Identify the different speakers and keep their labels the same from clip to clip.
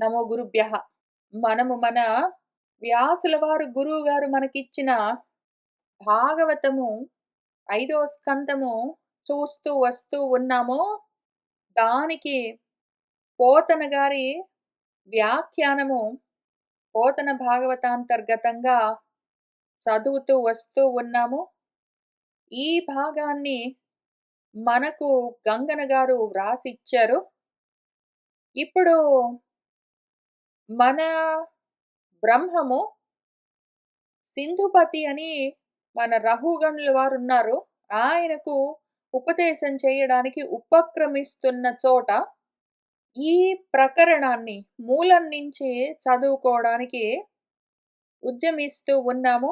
Speaker 1: నమో గురుభ్యః. మనము మన వ్యాసుల వారు గురువుగారు మనకిచ్చిన భాగవతము 5వ స్కందము చూస్తూ వస్తూ ఉన్నాము. దానికి పోతన గారి వ్యాఖ్యానము పోతన భాగవతాంతర్గతంగా చదువుతూ వస్తూ ఉన్నాము. ఈ భాగాన్ని మనకు గంగన గారు వ్రాసిచ్చారు. ఇప్పుడు మన బ్రహ్మము సింధుపతి అని మన రహుగణుల వారున్నారు. ఆయనకు ఉపదేశం చేయడానికి ఉపక్రమిస్తున్న చోట ఈ ప్రకరణాన్ని మూలం నుంచి చదువుకోవడానికి ఉద్యమిస్తూ ఉన్నాము.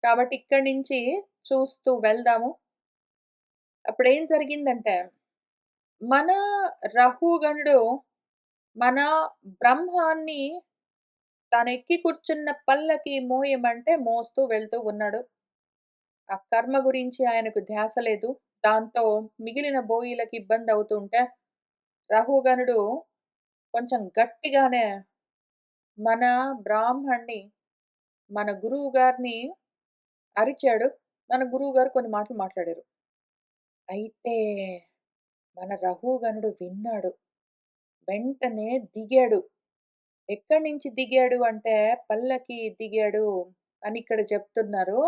Speaker 1: కాబట్టి ఇక్కడి నుంచి చూస్తూ వెళ్దాము. అప్పుడేం జరిగిందంటే, మన రహుగణుడు మన బ్రహ్మాన్ని తానెక్కి కూర్చున్న పల్లకి మోయమంటే మోస్తూ వెళ్తూ ఉన్నాడు. ఆ కర్మ గురించి ఆయనకు ధ్యాస లేదు. దాంతో మిగిలిన బోయీలకి ఇబ్బందవుతుంటే, రహుగణుడు కొంచెం గట్టిగానే మన బ్రాహ్మణ్ణి, మన గురువుగారిని అరిచాడు. మన గురువుగారు కొన్ని మాటలు మాట్లాడారు. అయితే మన రహుగణుడు విన్నాడు. వెంటనే దిగాడు. ఎక్కడి నుంచి దిగాడు అంటే, పల్లకి దిగాడు అని ఇక్కడ చెప్తున్నారు.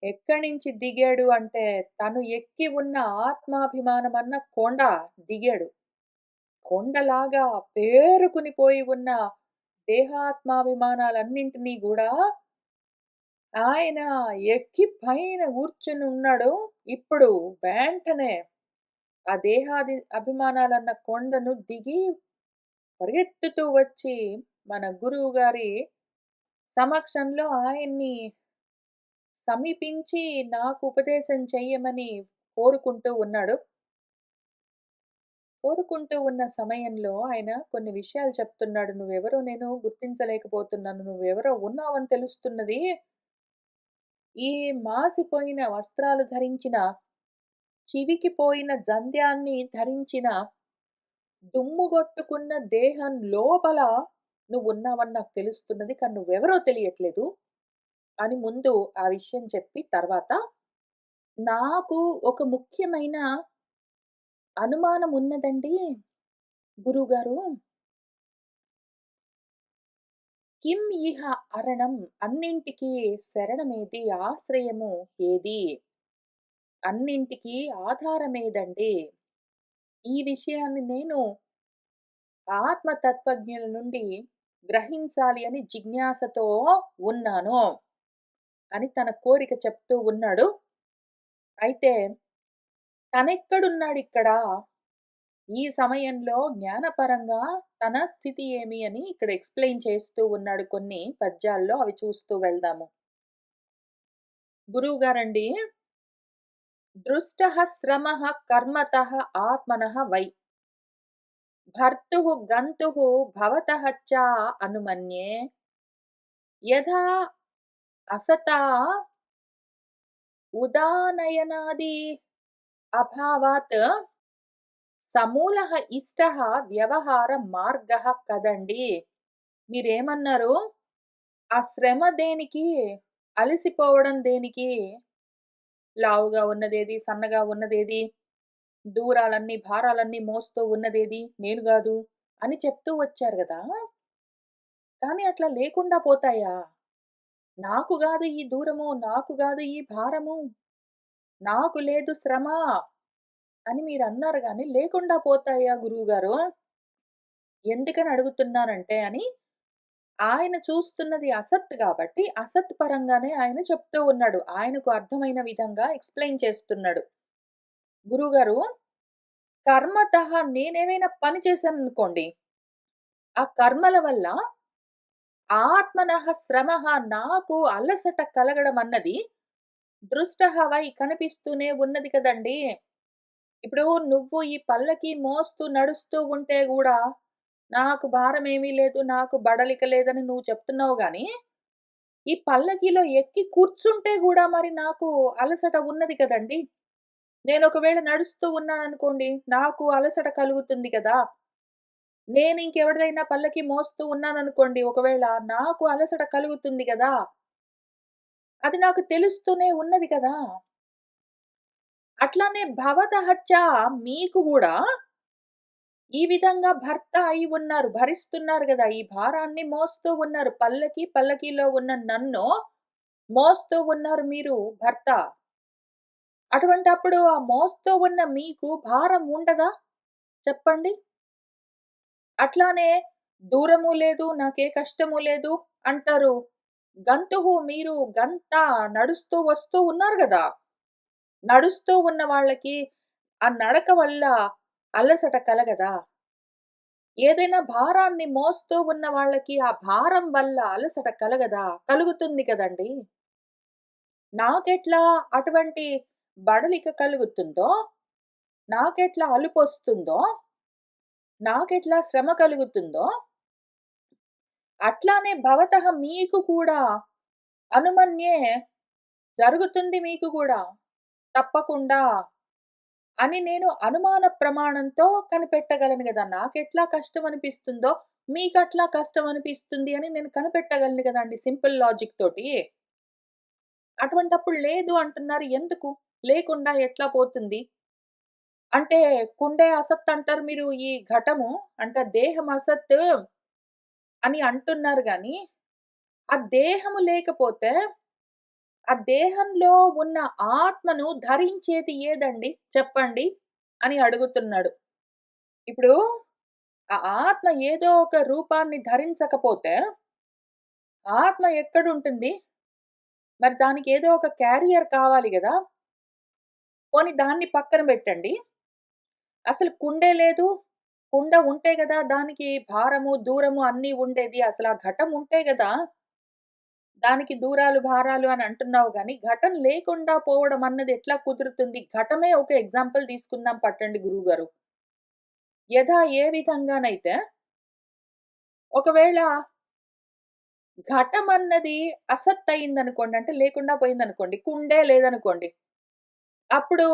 Speaker 1: ఎక్కడి నుంచి దిగాడు అంటే, తను ఎక్కి ఉన్న ఆత్మాభిమానమన్న కొండ దిగాడు. కొండలాగా పేరుకుని పోయి ఉన్న దేహాత్మాభిమానాలన్నింటినీ గూడా ఆయన ఎక్కి పైన కూర్చొని ఉన్నాడు. ఇప్పుడు వెంటనే ఆ అభిమానాలన్న కొండను దిగి పరిగెత్తుతూ వచ్చి మన గురువుగారి సమక్షంలో ఆయన్ని సమీపించి నాకు ఉపదేశం చెయ్యమని కోరుకుంటూ ఉన్నాడు. కోరుకుంటూ ఉన్న సమయంలో ఆయన కొన్ని విషయాలు చెప్తున్నాడు. "నువ్వెవరో నేను గుర్తించలేకపోతున్నాను. నువ్వెవరో ఉన్నావని తెలుస్తున్నది. ఈ మాసిపోయిన వస్త్రాలు ధరించిన, చివికిపోయిన జంధ్యాన్ని ధరించిన, దుమ్ముగొట్టుకున్న దేహం లోపల నువ్వున్నావని నాకు తెలుస్తున్నది. కానీ నువ్వెవరో తెలియట్లేదు" అని ముందు ఆ విషయం చెప్పి, తర్వాత "నాకు ఒక ముఖ్యమైన అనుమానం ఉన్నదండి గురువుగారు. కిం ఇహ అరణం, అన్నింటికి శరణమేది, ఆశ్రయము ఏది? అన్నింటికి ఆధారమేదండి? ఈ విషయాన్ని నేను ఆత్మతత్వజ్ఞుల నుండి గ్రహించాలి అని జిజ్ఞాసతో ఉన్నాను" అని తన కోరిక చెప్తూ ఉన్నాడు. అయితే తనెక్కడున్నాడిక్కడ? ఈ సమయంలో జ్ఞానపరంగా తన స్థితి ఏమి అని ఇక్కడ ఎక్స్‌ప్లెయిన్ చేస్తూ ఉన్నాడు కొన్ని పద్యాల్లో. అవి చూస్తూ వెళ్దాము. గురువుగారండి, "దృష్టః శ్రమః కర్మతః ఆత్మనః వై, భర్తుః గంతుః భవతః చ అనుమన్యే, యథా అసతా ఉదానయనాది అభావాత్ సమూలః ఇష్టః వ్యవహార మార్గః కదండి." మీరేమన్నారు? ఆ శ్రమ దేనికి? అలసిపోవడం దేనికి? లావుగా ఉన్నదేది? సన్నగా ఉన్నదేది? దూరాలన్నీ, భారాలన్నీ మోస్తూ ఉన్నదేది? నేను గాదు అని చెప్తూ వచ్చారు గదా! కానీ అట్లా లేకుండా పోతాయా? నాకు గాదు ఈ దూరము, నాకు గాదు ఈ భారము, నాకు లేదు శ్రమ అని మీరన్నారు గానీ లేకుండా పోతాయా గురువుగారు? ఎందుకని అడుగుతున్నానంటే అని, ఆయన చూస్తున్నది అసత్ గాబట్టి, అసత్ పరంగానే ఆయన చెప్తూ ఉన్నాడు. ఆయనకు అర్థమైన విధంగా ఎక్స్‌ప్లెయిన్ చేస్తున్నాడు. "గురువుగారు, కర్మతః నేనేమైనా పని చేశాననుకోండి, ఆ కర్మల వల్ల ఆత్మనః శ్రమః నాకు అలసట కలగడం అన్నది దృష్టః వై కనిపిస్తూనే ఉన్నది కదండీ! ఇప్పుడు నువ్వు ఈ పల్లకి మోస్తూ నడుస్తూ ఉంటే గూడా, నాకు భారమేమీ లేదు, నాకు బడలిక లేదని నువ్వు చెప్తున్నావు గానీ, ఈ పల్లకీలో ఎక్కి కూర్చుంటే గూడా మరి నాకు అలసట ఉన్నది కదండీ! నేనొకవేళ నడుస్తూ ఉన్నాననుకోండి, నాకు అలసట కలుగుతుంది కదా! నేనింకెవరిదైనా పల్లకి మోస్తూ ఉన్నాననుకోండి ఒకవేళ, నాకు అలసట కలుగుతుంది గదా! అది నాకు తెలుస్తూనే ఉన్నది కదా! అట్లానే భవతహచ్చ మీకు గూడా ఈ విధంగా భర్త అయి ఉన్నారు. భరిస్తున్నారు గదా! ఈ భారాన్ని మోస్తూ ఉన్నారు. పల్లకీలో ఉన్న నన్ను మోస్తూ ఉన్నారు మీరు భర్త. అటువంటప్పుడు ఆ మోస్తూ ఉన్న మీకు భారం ఉండదా? చెప్పండి. అట్లానే దూరము లేదు, నాకే కష్టము లేదు అంటారు. మీరు నడుస్తూ వస్తూ ఉన్నారు గదా! నడుస్తూ ఉన్న వాళ్ళకి ఆ నడక వల్ల అలసట కలగదా? ఏదైనా భారాన్ని మోస్తూ ఉన్న వాళ్ళకి ఆ భారం వల్ల అలసట కలగదా? కలుగుతుంది కదండీ! నాకెట్లా అటువంటి బడలిక కలుగుతుందో, నాకెట్లా అలుపొస్తుందో, నాకెట్లా శ్రమ కలుగుతుందో, అట్లానే భవతః మీకు కూడా అనుమన్యే జరుగుతుంది మీకు గూడా. తప్పకుండా అని నేను అనుమాన ప్రమాణంతో కనిపెట్టగలను గదా! నాకెట్లా కష్టమనిపిస్తుందో, మీకట్లా కష్టమనిపిస్తుంది అని నేను కనిపెట్టగలను గదండీ సింపుల్ లాజిక్ తోటి. అటువంటప్పుడు లేదు అంటున్నారు ఎందుకు? లేకుండా ఎట్లా పోతుంది? అంటే కుండే అసత్ అంటారు మీరు ఈ ఘటము అంటే దేహం అసత్ అని అంటున్నారు గానీ, ఆ దేహము లేకపోతే, ఆ దేహంలో ఉన్న ఆత్మను ధరించేది ఏదండి చెప్పండి? అని అడుగుతున్నాడు. ఇప్పుడు ఆ ఆత్మ ఏదో ఒక రూపాన్ని ధరించకపోతే, ఆత్మ ఎక్కడుంటుంది? మరి దానికి ఏదో ఒక క్యారియర్ కావాలి గదా! పోనీ దాన్ని పక్కన బెట్టండి. అసలు కుండే లేదు. కుండ ఉంటే గదా! దానికి భారము, దూరము అన్నీ ఉండేది. అసలా ఘటం ఉంటే గదా! దానికి దూరాలు, భారాలు అని అంటున్నావు గానీ, ఘటన లేకుండా పోవడం అన్నది ఎట్లా కుదురుతుంది? ఘటమే ఒక ఎగ్జాంపుల్ తీసుకుందాం పట్టండి గురువుగారు. ఏ విధంగానైతే ఒకవేళ ఘటమన్నది అసత్తయిందనుకోండి. అంటే లేకుండా పోయిందనుకోండి. కుండే లేదనుకోండి. అప్పుడు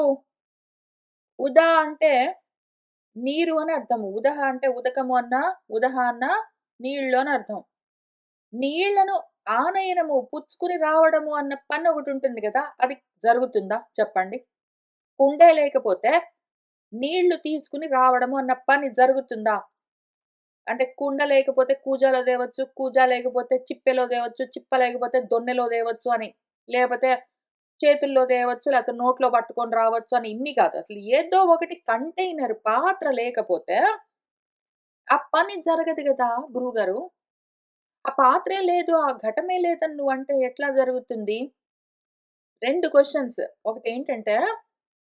Speaker 1: అంటే నీరు అని అర్థము. అంటే ఉదకము అన్నా, అన్నా నీళ్ళు అని అర్థం. నీళ్ళను ఆనయనము పుచ్చుకుని రావడము అన్న పనొకటుంటుంది గదా! అది జరుగుతుందా చెప్పండి? కుండే లేకపోతే నీళ్లు తీసుకొని రావడము అన్న పని జరుగుతుందా? అంటే కుండ లేకపోతే కూజాలో తేవచ్చు, కూజా లేకపోతే చిప్పెలో తేవచ్చు, చిప్ప లేకపోతే దొన్నెలో తేవచ్చు అని. లేపోతే చేతుల్లో తేవచ్చు, లేకపోతే నోట్లో పట్టుకొని రావచ్చు అని ఇన్ని కాదు. అసలు ఏదో ఒకటి కంటైనర్ పాత్ర లేకపోతే ఆ పని జరగదు గదా! గురువుగారు. ఆ పాత్రే లేదు, ఆ ఘటమే లేదని నువ్వంటే ఎట్లా జరుగుతుంది? 2 క్వెషన్స్. ఒకటేంటంటే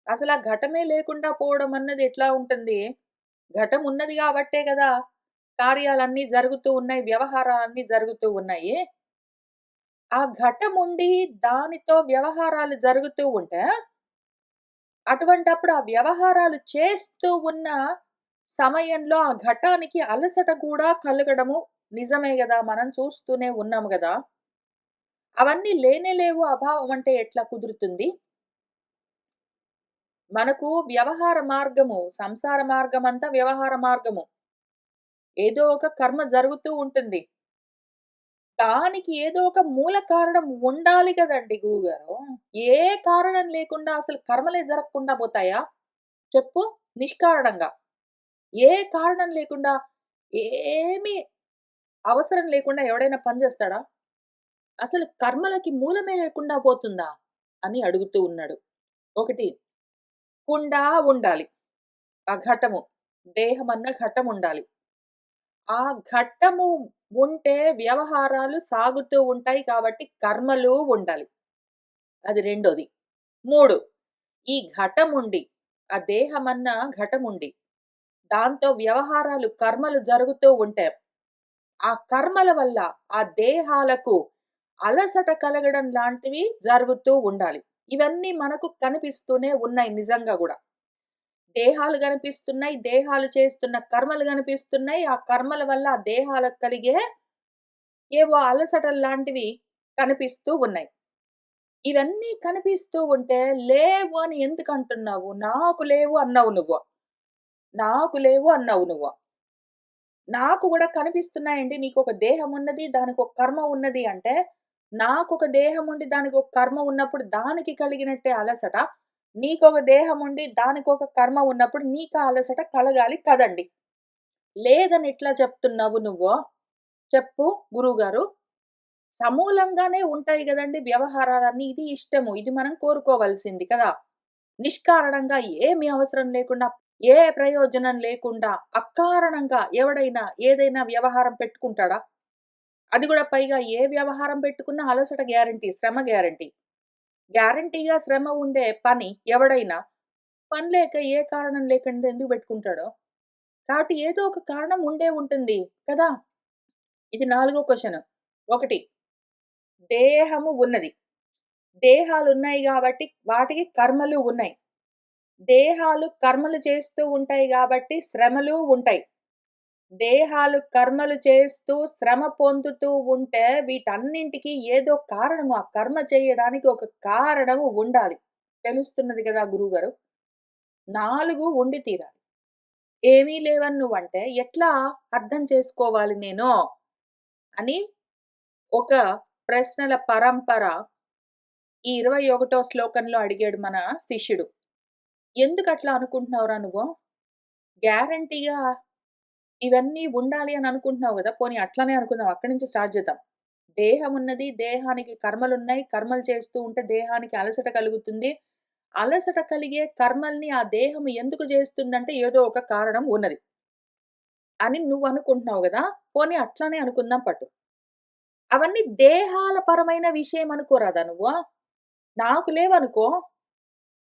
Speaker 1: అసలా ఘటమే లేకుండా పోవడం అన్నది ఎట్లా ఉంటుంది? ఘటం ఉన్నది గాబట్టే గదా! కార్యాలన్నీ జరుగుతూ ఉన్నాయి. వ్యవహారాలన్నీ జరుగుతూ ఉన్నాయి. ఆ ఘటముండి దానితో వ్యవహారాలు జరుగుతూ ఉంటే, అటువంటప్పుడు ఆ వ్యవహారాలు చేస్తూ ఉన్న సమయంలో ఆ ఘటానికి అలసట కూడా కలగడము నిజమే గదా! మనం చూస్తూనే ఉన్నాం గదా! అవన్నీ లేనే లేవు అభావం అంటే ఎట్లా కుదురుతుంది? మనకు వ్యవహార మార్గము, సంసార మార్గమంతా వ్యవహార మార్గము. ఏదో ఒక కర్మ జరుగుతూ ఉంటుంది. దానికి ఏదో ఒక మూల కారణం ఉండాలి గదండీ గురువుగారు. ఏ కారణం లేకుండా అసలు కర్మలే జరగకుండా పోతాయా? చెప్పు నిష్కారణంగా. ఏ కారణం లేకుండా, ఏమి అవసరం లేకుండా ఎవడైనా పని జేస్తాడా? అసలు కర్మలకి మూలమే లేకుండా పోతుందా? అని అడుగుతూ ఉన్నాడు. ఒకటి కుండ ఉండాలి. ఆ ఘటము. దేహమన్న ఘటముండాలి. ఆ ఘట్టము ఉంటే వ్యవహారాలు సాగుతూ ఉంటాయి కాబట్టి కర్మలు ఉండాలి. అది రెండోది. 3 ఈ ఘటముండి, ఆ దేహమన్న ఘటముండి, దాంతో వ్యవహారాలు, కర్మలు జరుగుతూ ఉంటే, ఆ కర్మల వల్ల ఆ దేహాలకు అలసట కలగడం లాంటివి జరుగుతూ ఉండాలి. ఇవన్నీ మనకు కనిపిస్తూనే ఉన్నాయి నిజంగా గూడా. దేహాలు గనిపిస్తున్నాయి. దేహాలు చేస్తున్న కర్మలు గనిపిస్తున్నాయి. ఆ కర్మల వల్ల ఆ దేహాలకు కలిగే ఏవో అలసటల్లాంటివి కనిపిస్తూ ఉన్నాయి. ఇవన్నీ కనిపిస్తూ ఉంటే లేవు అని ఎందుకంటున్నావు? నాకు లేవు అన్నావు నువ్వు. నాకు లేవు అన్నావు నువ్వు. నాకు గూడా కనిపిస్తున్నాయండి. నీకొక దేహం ఉన్నది, దానికొక కర్మ ఉన్నది అంటే, నాకొక దేహం ఉండి దానికొక కర్మ ఉన్నప్పుడు దానికి కలిగినట్టే అలసట, నీకొక దేహం ఉండి దానికొక కర్మ ఉన్నప్పుడు నీకా అలసట కలగాలి కదండీ! లేదని ఎట్లా చెప్తున్నావు నువ్వు? చెప్పు గురువుగారు. సమూలంగానే ఉంటాయి గదండీ వ్యవహారాలన్నీ. ఇది ఇష్టము. ఇది మనం కోరుకోవాల్సింది కదా! నిష్కారణంగా ఏమి అవసరం లేకుండా, ఏ ప్రయోజనం లేకుండా, అకారణంగా ఎవడైనా ఏదైనా వ్యవహారం పెట్టుకుంటాడా? అది గూడా పైగా ఏ వ్యవహారం పెట్టుకున్నా అలసట గ్యారంటీ, శ్రమ గ్యారంటీ. గ్యారంటీగా శ్రమ ఉండే పని ఎవడైనా పని లేక ఏ కారణం లేకుండా ఎందుకు పెట్టుకుంటాడో? కాబట్టి ఏదో ఒక కారణం ఉండే ఉంటుంది కదా! ఇది నాలుగో క్వెషన్. ఒకటి దేహము ఉన్నది. దేహాలున్నాయి గాబట్టి వాటికి కర్మలు ఉన్నాయి. దేహాలు కర్మలు చేస్తూ ఉంటాయి గాబట్టి శ్రమలు ఉంటాయి. దేహాలు కర్మలు చేస్తూ శ్రమ పొందుతూ ఉంటే వీటన్నింటికి ఏదో కారణము ఆ కర్మ చేయడానికి ఒక కారణము ఉండాలి. తెలుస్తున్నది గదా గురువుగారు. 4 ఉండి తీరాలి. ఏమీ లేవని నువ్వంటే ఎట్లా అర్థం చేసుకోవాలి నేను? అని ఒక ప్రశ్నల పరంపర ఈ 21 శ్లోకంలో అడిగాడు మన శిష్యుడు. ఎందుకట్లా అనుకుంటున్నావురా నువ్వు? గ్యారంటీగా ఇవన్నీ ఉండాలి అని అనుకుంటున్నావు గదా! పోనీ అట్లనే అనుకుందాం. అక్కడి నుంచి స్టార్ట్ చేద్దాం. దేహమున్నది, దేహానికి కర్మలున్నాయి. కర్మలు చేస్తూ ఉంటే దేహానికి అలసట కలుగుతుంది. అలసట కలిగే కర్మల్ని ఆ దేహం ఎందుకు చేస్తుందంటే ఏదో ఒక కారణం ఉన్నది. అని నువ్వనుకుంటున్నావు గదా! పోనీ అట్లనే అనుకుందాం పట్టు. అవన్నీ దేహాల పరమైన విషయం అనుకోరాదా నువ్వు? నాకు లేవనుకో,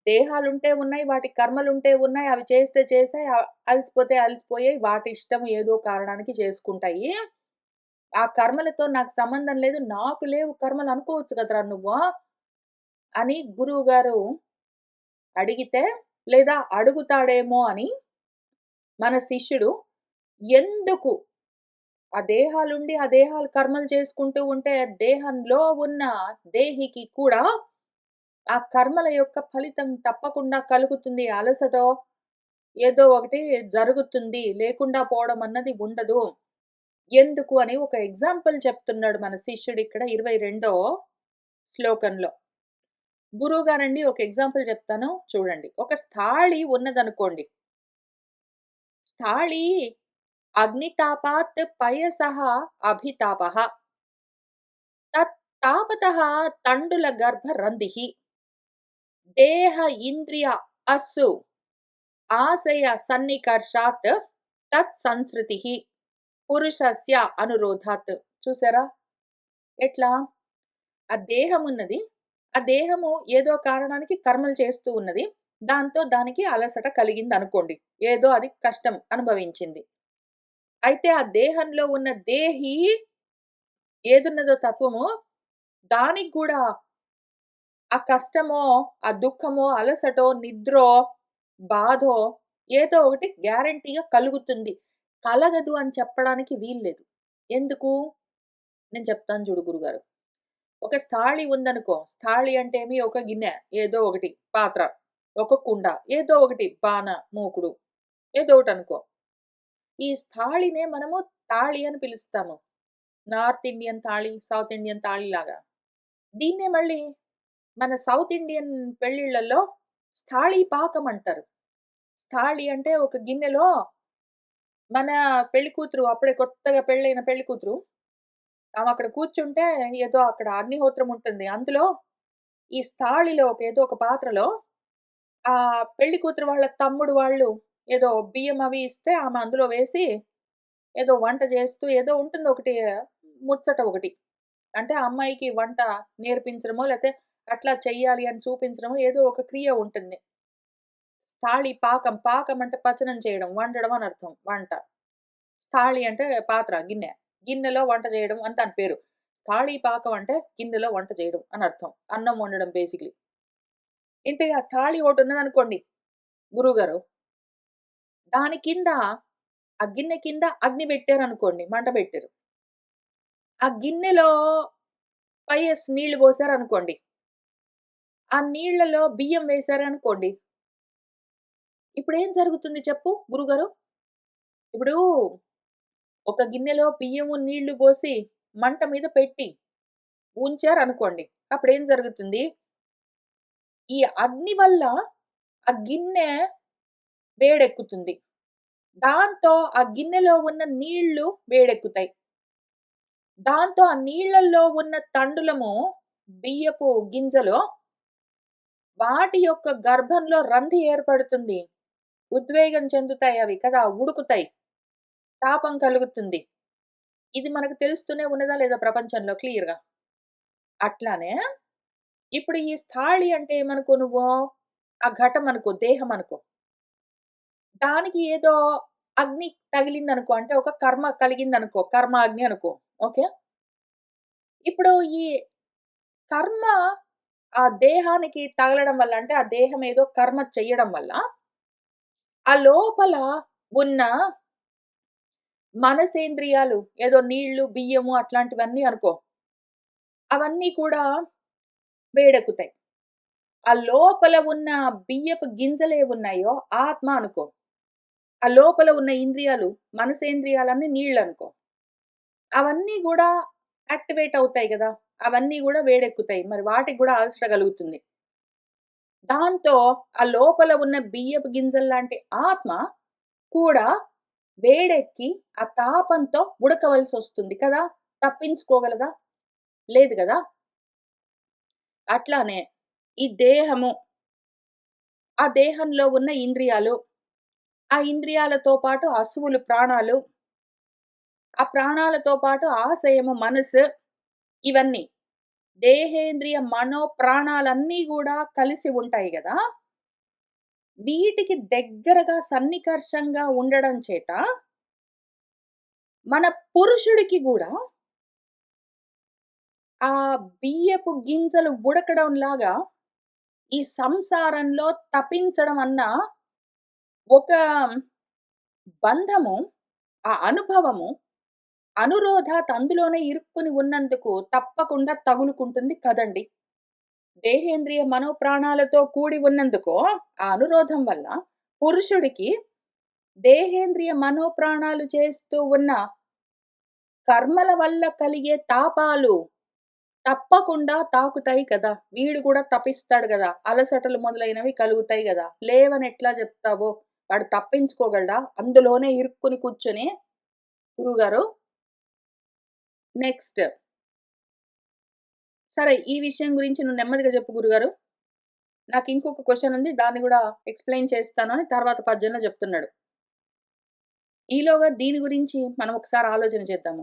Speaker 1: దేహాలుంటే ఉన్నాయి, వాటికి కర్మలుంటే ఉన్నాయి, అవి చేస్తే చేసాయి, అలసిపోతే అలసిపోయాయి, వాటి ఇష్టం ఏదో కారణానికి చేసుకుంటాయి. ఆ కర్మలతో నాకు సంబంధం లేదు, నాకు లేవు కర్మలు అనుకోవచ్చు కదరా నువ్వు అని గురువుగారు అడిగితే, లేదా అడుగుతాడేమో అని మన శిష్యుడు ఎందుకు ఆ దేహాలుండి, ఆ దేహాలు కర్మలు చేసుకుంటూ ఉంటే, దేహంలో ఉన్న దేహికి కూడా ఆ కర్మల యొక్క ఫలితం తప్పకుండా కలుగుతుంది. అలసటో ఏదో ఒకటి జరుగుతుంది. లేకుండా పోవడం అన్నది ఉండదు. ఎందుకు అని ఒక ఎగ్జాంపుల్ చెప్తున్నాడు మన శిష్యుడిక్కడ 22 శ్లోకంలో. గురువుగారండి ఒక ఎగ్జాంపుల్ చెప్తాను చూడండి. ఒక స్థాళి ఉన్నదనుకోండి. స్థాళి అగ్నితాపాత్ పయసః అభితాపః తత్ తాపతః తండుల గర్భ రంధిః దేహ ఇంద్రియ అస్సు ఆశయ సన్నికర్షాత్ తత్ సంసృతిః పురుషస్య అనురోధాత్. చూసారా? ఎట్లా? ఆ దేహమున్నది. ఆ దేహము ఏదో కారణానికి కర్మలు చేస్తూ ఉన్నది. దాంతో దానికి అలసట కలిగిందనుకోండి. ఏదో అది కష్టం అనుభవించింది. అయితే ఆ దేహంలో ఉన్న దేహి ఏదున్నదో తత్వము దానికి గూడా ఆ కష్టమో, ఆ దుఃఖమో, అలసటో, నిద్రో, బాధో ఏదో ఒకటి గ్యారంటీగా కలుగుతుంది. కలగదు అని చెప్పడానికి వీల్లేదు. ఎందుకు? నేను చెప్తాను చూడు గురుగారు. ఒక స్థాళి ఉందనుకో. స్థాళి అంటే ఏమి ఒక గిన్నె ఏదో ఒకటి పాత్ర, ఒక కుండ ఏదో ఒకటి బాన, మూకుడు ఏదో ఒకటనుకో. ఈ స్థాళినే మనము తాళి అని పిలుస్తాము. నార్త్ ఇండియన్ తాళి, సౌత్ ఇండియన్ తాళి లాగా. దీన్నే మళ్ళీ మన సౌత్ ఇండియన్ పెళ్ళిళ్ళలో స్థాళీ పాకం అంటారు. స్థాళి అంటే ఒక గిన్నెలో మన పెళ్లి కూతురు అప్పుడే కొత్తగా పెళ్ళైన పెళ్లి కూతురు ఆమక్కడ కూర్చుంటే ఏదో అక్కడ అగ్నిహోత్రం ఉంటుంది. అందులో ఈ స్థాళిలో ఏదో ఒక పాత్రలో పెళ్లి కూతురు వాళ్ళ తమ్ముడు వాళ్ళు ఏదో బియ్యం అవి ఇస్తే ఆమె అందులో వేసి ఏదో వంట చేస్తూ ఏదో ఉంటుంది ఒకటి ముచ్చట ఒకటి. అంటే ఆ అమ్మాయికి వంట నేర్పించడమో లేతే అట్లా చెయ్యాలి అని చూపించడమో ఏదో ఒక క్రియ ఉంటుంది. స్థాళి పాకం, పాకం అంటే పచనం చేయడం, వండడం అని అర్థం వంట. స్థాళి అంటే పాత్ర, గిన్నె. గిన్నెలో వంట చేయడం అని దాని పేరు. స్థాళీ పాకం అంటే గిన్నెలో వంట చేయడం అని అర్థం. అన్నం వండడం బేసిక్‌లీ. ఇంతే ఆ స్థాళి ఒకటున్నదనుకోండి గురువుగారు. దాని కింద ఆ గిన్నె కింద అగ్ని పెట్టారనుకోండి. మంట పెట్టారు. ఆ గిన్నెలో పైఎస్ నీళ్లు పోసారనుకోండి. ఆ నీళ్లలో బియ్యం వేశారనుకోండి. ఇప్పుడేం జరుగుతుంది చెప్పు గురుగారు? ఇప్పుడు ఒక గిన్నెలో బియ్యము, నీళ్లు పోసి మంట మీద పెట్టి ఉంచారనుకోండి. అప్పుడేం జరుగుతుంది? ఈ అగ్ని వల్ల ఆ గిన్నె వేడెక్కుతుంది. దాంతో ఆ గిన్నెలో ఉన్న నీళ్లు వేడెక్కుతాయి. దాంతో ఆ నీళ్ళల్లో ఉన్న తండులము బియ్యపు గింజలో వాటి యొక్క గర్భంలో రంధ్రి ఏర్పడుతుంది. ఉద్వేగం చెందుతాయి అవి కదా! ఉడుకుతాయి. తాపం కలుగుతుంది. ఇది మనకు తెలుస్తూనే ఉన్నదా లేదా ప్రపంచంలో క్లియర్‌గా. అట్లానే ఇప్పుడు ఈ స్థాళి అంటే ఏమనుకో నువ్వు? ఆ ఘటం అనుకో, దేహం అనుకో. దానికి ఏదో అగ్ని తగిలిందనుకో, అంటే ఒక కర్మ కలిగిందనుకో, కర్మాగ్ని అనుకో. ఓకే. ఇప్పుడు ఈ కర్మ ఆ దేహానికి తగలడం వల్ల, అంటే ఆ దేహం ఏదో కర్మ చెయ్యడం వల్ల, ఆ లోపల ఉన్న మనసేంద్రియాలు ఏదో నీళ్లు, బియ్యము అట్లాంటివన్నీ అనుకో. అవన్నీ కూడా వేడెక్కుతాయి. ఆ లోపల ఉన్న బియ్యపు గింజలేవున్నాయో ఆత్మ అనుకో. ఆ లోపల ఉన్న ఇంద్రియాలు, మనసేంద్రియాలన్నీ నీళ్ళనుకో. అవన్నీ గూడా యాక్టివేట్ అవుతాయి గదా! అవన్నీ గూడా వేడెక్కుతాయి. మరి వాటికి గూడా అలసట కలుగుతుంది. దాంతో ఆ లోపల ఉన్న బియ్యపు గింజల్లాంటి ఆత్మ కూడా వేడెక్కి ఆ తాపంతో ఉడకవలసొస్తుంది కదా! తప్పించుకోగలదా? లేదు గదా! అట్లానే ఈ దేహము, ఆ దేహంలో ఉన్న ఇంద్రియాలు, ఆ ఇంద్రియాలతో పాటు అసువులు ప్రాణాలు, ఆ ప్రాణాలతో పాటు ఆశయము మనసు, ఇవన్నీ. దేహేంద్రియ మనో ప్రాణాలన్నీ గూడా కలిసి ఉంటాయి గదా! వీటికి దగ్గరగా సన్నికర్షంగా ఉండడం చేత, మన పురుషుడికి గూడా ఆ బియ్యపు గింజలు ఉడకడంలాగా ఈ సంసారంలో తపించడం అన్న ఒక బంధము, ఆ అనుభవము, అనురోధాత్ అందులోనే ఇరుక్కుని ఉన్నందుకు తప్పకుండా తగులుకుంటుంది కదండీ! దేహేంద్రియ మనోప్రాణాలతో కూడి ఉన్నందుకు ఆ అనురోధం వల్ల పురుషుడికి దేహేంద్రియ మనోప్రాణాలు చేస్తూ ఉన్న కర్మల వల్ల కలిగే తాపాలు తప్పకుండా తాకుతాయి కదా! వీడు కూడా తపిస్తాడు గదా! అలసటలు మొదలైనవి కలుగుతాయి గదా! లేవని ఎట్లా జెప్తావు? వాడు తప్పించుకోగలడా? అందులోనే ఇరుక్కుని కూర్చొని గురువుగారు నెక్స్ట్. సరే ఈ విషయం గురించి నువ్వు నెమ్మదిగా జెప్పు గురుగారు. నాకింకొక క్వెషన్ ఉంది. దాన్ని గూడా ఎక్స్‌ప్లెయిన్ చేస్తాను అని తర్వాత పద్యంలో జెప్తున్నాడు. ఈలోగా దీని గురించి మనం ఒకసారి ఆలోచన చేద్దాము.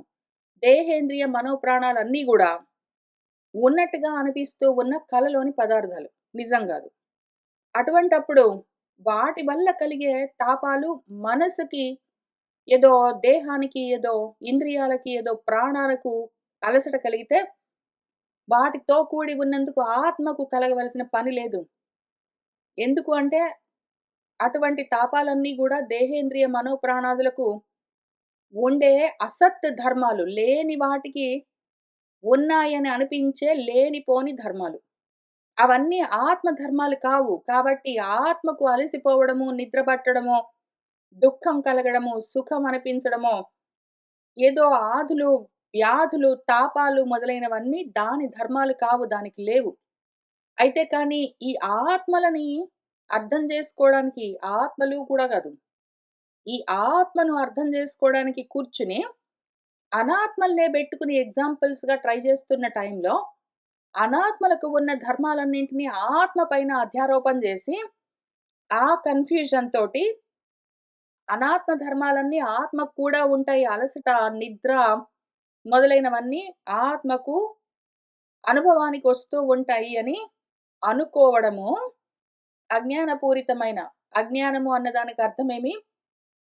Speaker 1: దేహేంద్రియ మనోప్రాణాలన్నీ గూడా ఉన్నట్టుగా అనిపిస్తూ ఉన్న కలలోని పదార్థాలు. నిజం గాదు. అటువంటప్పుడు వాటి వల్ల కలిగే తాపాలు మనసుకి ఏదో, దేహానికి ఏదో, ఇంద్రియాలకి ఏదో, ప్రాణాలకు అలసట కలిగితే వాటితో కూడి ఉన్నందుకు ఆత్మకు కలగవలసిన పని లేదు. ఎందుకు అంటే అటువంటి తాపాలన్నీ గూడా దేహేంద్రియ మనోప్రాణాదులకు ఉండే అసత్ ధర్మాలు. లేని వాటికి ఉన్నాయని అనిపించే లేనిపోని ధర్మాలు. అవన్నీ ఆత్మ ధర్మాలు కావు. కాబట్టి ఆత్మకు అలసిపోవడము, నిద్ర పట్టడమో, దుఃఖం కలగడము, సుఖం అనిపించడమో, ఏదో ఆధులు, వ్యాధులు, తాపాలు మొదలైనవన్నీ దాని ధర్మాలు కావు. దానికి లేవు. అయితే కానీ ఈ ఆత్మలని అర్థం చేసుకోవడానికి, ఆత్మలు కూడా గాదు. ఈ ఆత్మను అర్థం చేసుకోవడానికి కూర్చుని అనాత్మలనే బెట్టుకుని ఎగ్జాంపుల్స్‌గా ట్రై చేస్తున్న టైంలో, అనాత్మలకు ఉన్న ధర్మాలన్నింటిని ఆత్మ పైన అధ్యారోపణ జేసి, ఆ కన్‌ఫ్యూజన్ తోటి అనాత్మ ధర్మాలన్నీ ఆత్మకు కూడా ఉంటాయి. అలసట, నిద్ర మొదలైనవన్నీ ఆత్మకు అనుభవానికొస్తూ ఉంటాయి అని అనుకోవడము అజ్ఞానపూరితమైన, అజ్ఞానము అన్నదానికి అర్థమేమి?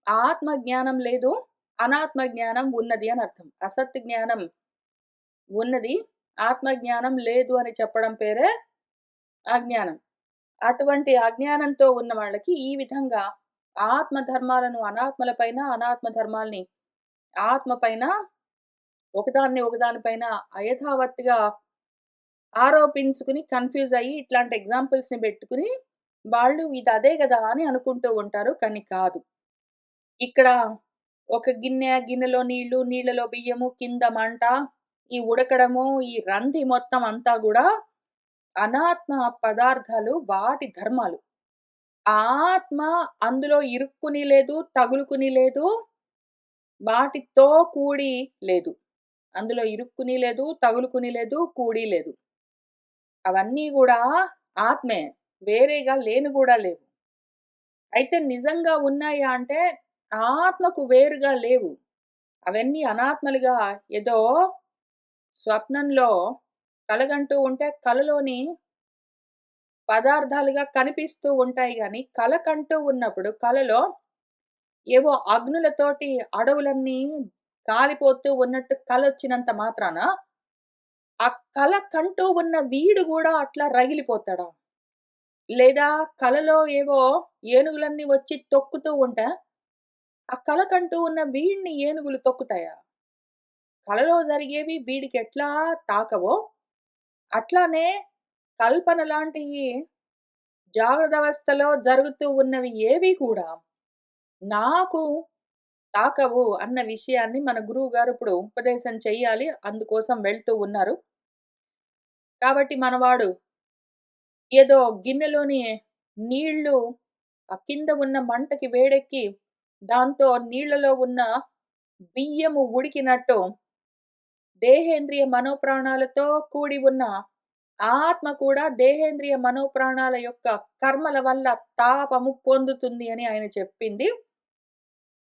Speaker 1: ఆత్మ జ్ఞానం లేదు, అనాత్మ జ్ఞానం ఉన్నది అని అర్థం. అసత్ జ్ఞానం ఉన్నది, ఆత్మ జ్ఞానం లేదు అని చెప్పడం పేరే అజ్ఞానం. అటువంటి అజ్ఞానంతో ఉన్న వాళ్ళకి ఈ విధంగా ఆత్మ ధర్మాలను అనాత్మల పైన, అనాత్మ ధర్మాల్ని ఆత్మ పైన, ఒకదాన్ని ఒకదాని పైన అయథావత్తుగా ఆరోపించుకుని కన్‌ఫ్యూజ్ అయ్యి ఇట్లాంటి ఎగ్జాంపుల్స్‌ని బెట్టుకుని వాళ్ళు ఇది అదే గదా! అని అనుకుంటూ ఉంటారు. కానీ కాదు. ఇక్కడ ఒక గిన్నెలో నీళ్లు, నీళ్లలో బియ్యము, కింద మంట, ఈ ఉడకడము, ఈ రంది మొత్తం అంతా గూడా అనాత్మ పదార్థాలు వాటి ధర్మాలు. ఆత్మ అందులో ఇరుక్కుని లేదు, తగులుకుని లేదు, వాటితో కూడి లేదు. అందులో ఇరుక్కుని లేదు, తగులుకుని లేదు, కూడి లేదు. అవన్నీ గూడా ఆత్మే. వేరేగా లేను గూడా లేవు. అయితే నిజంగా ఉన్నాయా అంటే ఆత్మకు వేరుగా లేవు. అవన్నీ అనాత్మలుగా ఏదో స్వప్నంలో కలగంటూ ఉంటే కలలోని పదార్థాలుగా కనిపిస్తూ ఉంటాయి గానీ, కల కంటూ ఉన్నప్పుడు కలలో ఏవో అగ్నులతోటి అడవులన్నీ కాలిపోతూ ఉన్నట్టు కలొచ్చినంత మాత్రాన, ఆ కల కంటూ ఉన్న వీడు గూడా అట్లా రగిలిపోతాడా? లేదా కలలో ఏవో ఏనుగులన్నీ వచ్చి తొక్కుతూ ఉంటే, ఆ కల కంటూ ఉన్న వీడిని ఏనుగులు తొక్కుతాయా? కలలో జరిగేవి వీడికెట్లా తాకవో, అట్లానే కల్పన లాంటియి జాగ్రత్తవస్థలో జరుగుతూ ఉన్నవి ఏవి కూడా నాకు తాకవు అన్న విషయాన్ని మన గురువుగారు ఇప్పుడు ఉపదేశం చెయ్యాలి. అందుకోసం వెళ్తూ ఉన్నారు. కాబట్టి మనవాడు ఏదో గిన్నెలోని నీళ్ళు ఆ కింద ఉన్న మంటకి వేడెక్కి, దాంతో నీళ్ళలో ఉన్న బియ్యము ఉడికినట్టు దేహేంద్రియ మనోప్రాణాలతో కూడి ఉన్న ఆత్మ కూడా దేహేంద్రియ మనోప్రాణాల యొక్క కర్మల వల్ల తాపము పొందుతుంది అని ఆయన చెప్పింది.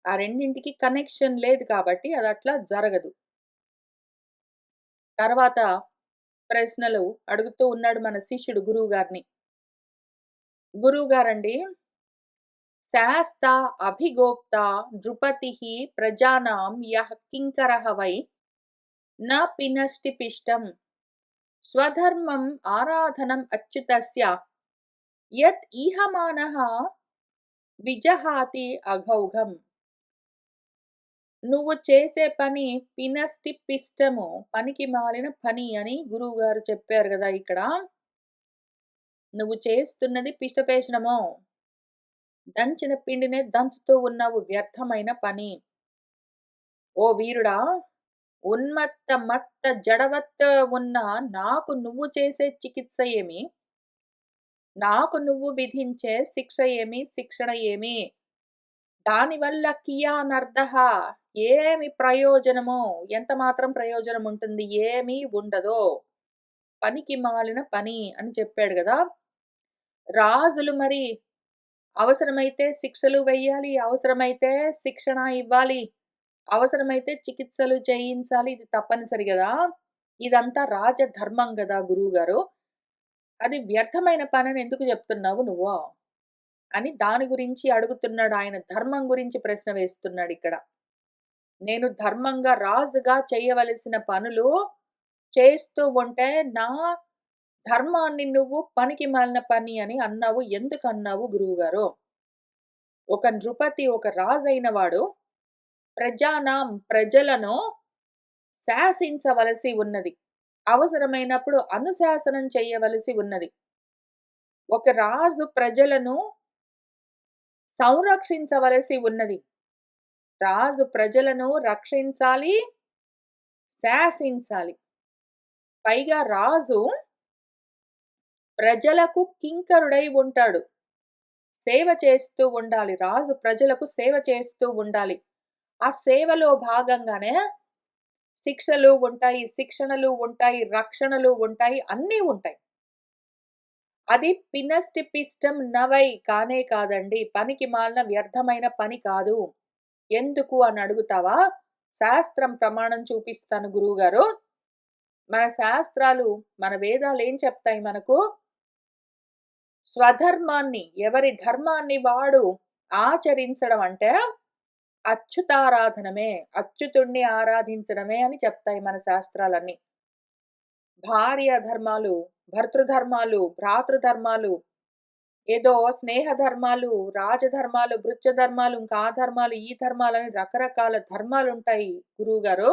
Speaker 1: ఆ రెండింటికి కనెక్షన్ లేదు కాబట్టి అదట్లా జరగదు. తర్వాత ప్రశ్నలు అడుగుతూ ఉన్నాడు మన శిష్యుడు గురువుగారిని. గురువుగారండి, శాస్త అభిగోప్త నృపతిః ప్రజానాం యః కింకరః వై న పినష్టి పిష్టం స్వధర్మం ఆరాధనం అచ్యుతస్య యత్ ఈహమానః విజహాతి అఘౌఘం. నువ్వు చేసే పని పినష్టి పిష్టము, పనికి మాలిన పని అని గురువుగారు చెప్పారు గదా ఇక్కడ. నువ్వు చేస్తున్నది పిష్టపేషణము. దంచిన పిండినే దంచుతూ ఉన్నావు, వ్యర్థమైన పని. ఓ వీరుడా! ఉన్మత్త మత్త జడవత్త ఉన్న నాకు నువ్వు చేసే చికిత్స ఏమి? నాకు నువ్వు విధించే శిక్ష ఏమి? శిక్షణ ఏమి? దానివల్ల కియానర్థః, ఏమి ప్రయోజనము? ఎంత మాత్రం ప్రయోజనం ఉంటుంది? ఏమీ ఉండదు. పనికి మాలిన పని అని చెప్పాడు గదా! రాజులు మరి అవసరమైతే శిక్షలు వెయ్యాలి, అవసరమైతే శిక్షణ ఇవ్వాలి, అవసరమైతే చికిత్సలు చేయించాలి. ఇది తప్పనిసరి గదా! ఇదంతా రాజధర్మం గదా గురువుగారు. అది వ్యర్థమైన పనని ఎందుకు జెప్తున్నావు నువ్వు? అని దాని గురించి అడుగుతున్నాడు. ఆయన ధర్మం గురించి ప్రశ్న వేస్తున్నాడిక్కడ. నేను ధర్మంగా రాజుగా చేయవలసిన పనులు చేస్తూ ఉంటే, నా ధర్మాన్ని నువ్వు పనికి మాలిన పని అని అన్నావు. ఎందుకన్నావు గురువుగారు? ఒక నృపతి, ఒక రాజైన వాడు ప్రజలను శాసించవలసి ఉన్నది. అవసరమైనప్పుడు అనుశాసనం చేయవలసి ఉన్నది. ఒక రాజు ప్రజలను సంరక్షించవలసి ఉన్నది. రాజు ప్రజలను రక్షించాలి, శాసించాలి. పైగా రాజు ప్రజలకు కింకరుడై ఉంటాడు. సేవ చేస్తూ ఉండాలి. రాజు ప్రజలకు సేవ చేస్తూ ఉండాలి. ఆ సేవలో భాగంగానే శిక్షలు ఉంటాయి, శిక్షణలు ఉంటాయి, రక్షణలు ఉంటాయి, అన్నీ ఉంటాయి. అది పినష్టి పిష్టం నవై, కానే కాదండి. పనికి మాలిన వ్యర్థమైన పని కాదు. ఎందుకు అని అడుగుతావా? శాస్త్రం ప్రమాణం చూపిస్తాను గురువుగారు. మన శాస్త్రాలు, మన వేదాలు ఏం చెప్తాయి మనకు? స్వధర్మాన్ని, ఎవరి ధర్మాన్ని వాడు ఆచరించడం అంటే అచ్యుతారాధనమే, అచ్యుతుణ్ణి ఆరాధించడమే అని చెప్తాయి మన శాస్త్రాలన్నీ. భార్య ధర్మాలు, భర్తృధర్మాలు, భ్రాతృధర్మాలు, ఏదో స్నేహ ధర్మాలు, రాజధర్మాలు, భృత్య ధర్మాలు, ఇంకా ఆ ధర్మాలు, ఈ ధర్మాలని రకరకాల ధర్మాలుంటాయి గురువుగారు.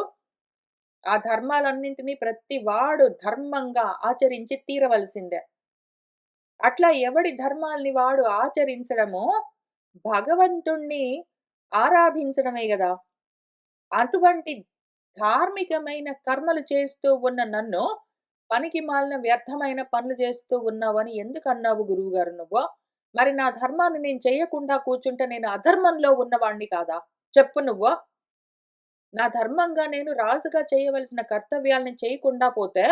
Speaker 1: ఆ ధర్మాలన్నింటినీ ప్రతి వాడు ధర్మంగా ఆచరించి తీరవలసిందే. అట్లా ఎవడి ధర్మాల్ని వాడు ఆచరించడమో భగవంతుణ్ణి ఆరాధించడమే గదా! అటువంటి ధార్మికమైన కర్మలు చేస్తూ ఉన్న నన్ను, పనికిమాలిన వ్యర్థమైన పనులు చేస్తూ ఉన్నావని ఎందుకన్నావు గురువుగారు నువ్వు? మరి నా ధర్మాన్ని నేను చెయ్యకుండా కూర్చుంటే నేను అధర్మంలో ఉన్నవాడిని కాదా? చెప్పు నువ్వు. నా ధర్మంగా నేను రాజుగా చేయవలసిన కర్తవ్యాల్ని చేయకుండా పోతే,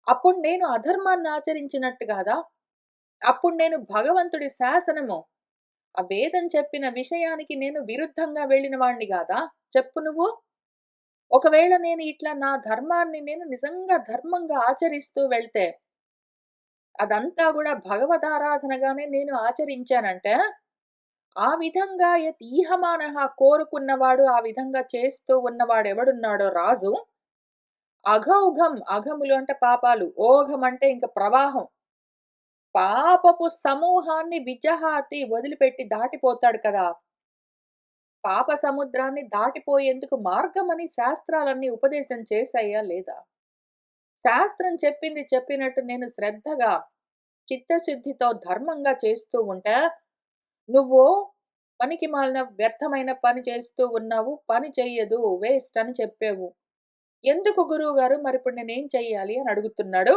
Speaker 1: అప్పుడు నేను అధర్మాన్ని ఆచరించినట్టు గాదా? అప్పుడు నేను భగవంతుడి శాసనము, ఆ వేదం చెప్పిన విషయానికి నేను విరుద్ధంగా వెళ్ళిన వాడిని గాదా? చెప్పు నువ్వు. ఒకవేళ నేను ఇట్లా నా ధర్మాన్ని నేను నిజంగా ధర్మంగా ఆచరిస్తూ వెళ్తే, అదంతా గూడా భగవదారాధనగానే నేను ఆచరించానంటే, ఆ విధంగా ఈహమానహ కోరుకున్నవాడు, ఆ విధంగా చేస్తూ ఉన్నవాడెవడున్నాడో రాజు, అఘౌఘం, అఘములు అంటే పాపాలు, ఓఘం అంటే ఇంక ప్రవాహం. పాపపు సమూహాన్ని విజహాతి వదిలిపెట్టి దాటిపోతాడు కదా! పాప సముద్రాన్ని దాటిపోయేందుకు మార్గమని శాస్త్రాలన్నీ ఉపదేశం చేశాయా లేదా? శాస్త్రం చెప్పింది చెప్పినట్టు నేను శ్రద్ధగా, చిత్తశుద్ధితో ధర్మంగా చేస్తూ ఉంటే, నువ్వు పనికిమాలిన వ్యర్థమైన పని చేస్తూ ఉన్నావు, పని చెయ్యదు, వేస్ట్ అని చెప్పావు. ఎందుకు గురువుగారు మరిప్పుడు నేనేం చెయ్యాలి అని అడుగుతున్నాడు.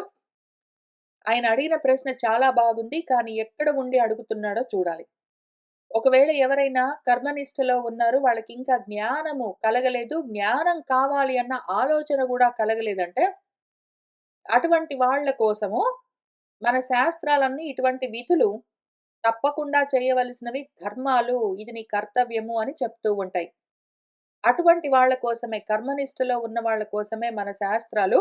Speaker 1: ఆయన అడిగిన ప్రశ్న చాలా బాగుంది. కానీ ఎక్కడ ఉండి అడుగుతున్నాడో చూడాలి. ఒకవేళ ఎవరైనా కర్మనిష్టలో ఉన్నారు, వాళ్ళకింకా జ్ఞానము కలగలేదు, జ్ఞానం కావాలి అన్న ఆలోచన గూడా కలగలేదంటే, అటువంటి వాళ్ళ కోసము మన శాస్త్రాలన్నీ ఇటువంటి విధులు తప్పకుండా చేయవలసినవి ధర్మాలు, ఇది నీ కర్తవ్యము అని చెప్తూ ఉంటాయి. అటువంటి వాళ్ళ కోసమే, కర్మనిష్టలో ఉన్న వాళ్ళ కోసమే మన శాస్త్రాలు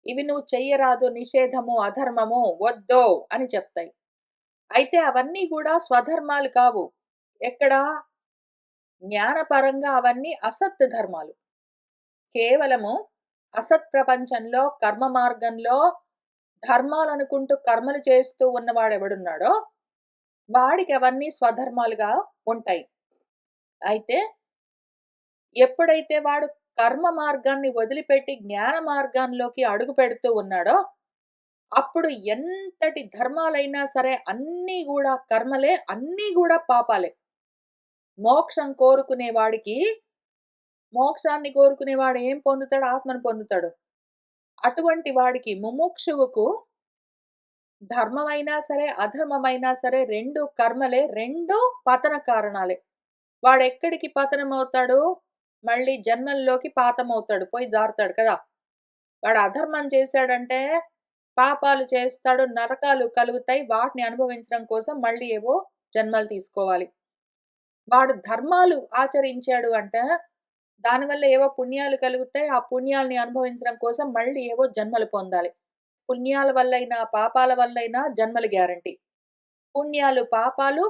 Speaker 1: ఇవి నువ్వు చెయ్యరాదు, నిషేధము, అధర్మము, వద్దో అని చెప్తాయి. అయితే అవన్నీ గూడా స్వధర్మాలు కావు. ఎక్కడ? జ్ఞానపరంగా అవన్నీ అసత్ ధర్మాలు. కేవలము అసత్ ప్రపంచంలో, కర్మ మార్గంలో ధర్మాలనుకుంటూ కర్మలు చేస్తూ ఉన్నవాడెవడున్నాడో, వాడికి అవన్నీ స్వధర్మాలుగా ఉంటాయి. అయితే ఎప్పుడైతే వాడు కర్మ మార్గాన్ని వదిలిపెట్టి జ్ఞాన మార్గంలోకి అడుగు పెడుతూ ఉన్నాడో, అప్పుడు ఎంతటి ధర్మాలైనా సరే అన్నీ గూడా కర్మలే, అన్నీ గూడా పాపాలే. మోక్షం కోరుకునే వాడికి, మోక్షాన్ని కోరుకునేవాడు ఏం పొందుతాడు? ఆత్మను పొందుతాడు. అటువంటి వాడికి ముముక్షువుకు ధర్మమైనా సరే, అధర్మమైనా సరే 2 కర్మలే, 2 పతన కారణాలే. వాడెక్కడికి పతనమవుతాడు? మళ్ళీ జన్మల్లోకి పాతమవుతాడు. పోయి జారుతాడు కదా! వాడు అధర్మం చేశాడంటే, పాపాలు చేస్తాడు, నరకాలు కలుగుతాయి. వాటిని అనుభవించడం కోసం మళ్ళీ ఏవో జన్మలు తీసుకోవాలి. వాడు ధర్మాలు ఆచరించాడు అంటే, దానివల్ల ఏవో పుణ్యాలు కలుగుతాయి. ఆ పుణ్యాల్ని అనుభవించడం కోసం మళ్ళీ ఏవో జన్మలు పొందాలి. పుణ్యాల వల్లైనా, పాపాల వల్లైనా జన్మలు గ్యారంటీ. పుణ్యాలు, పాపాలు,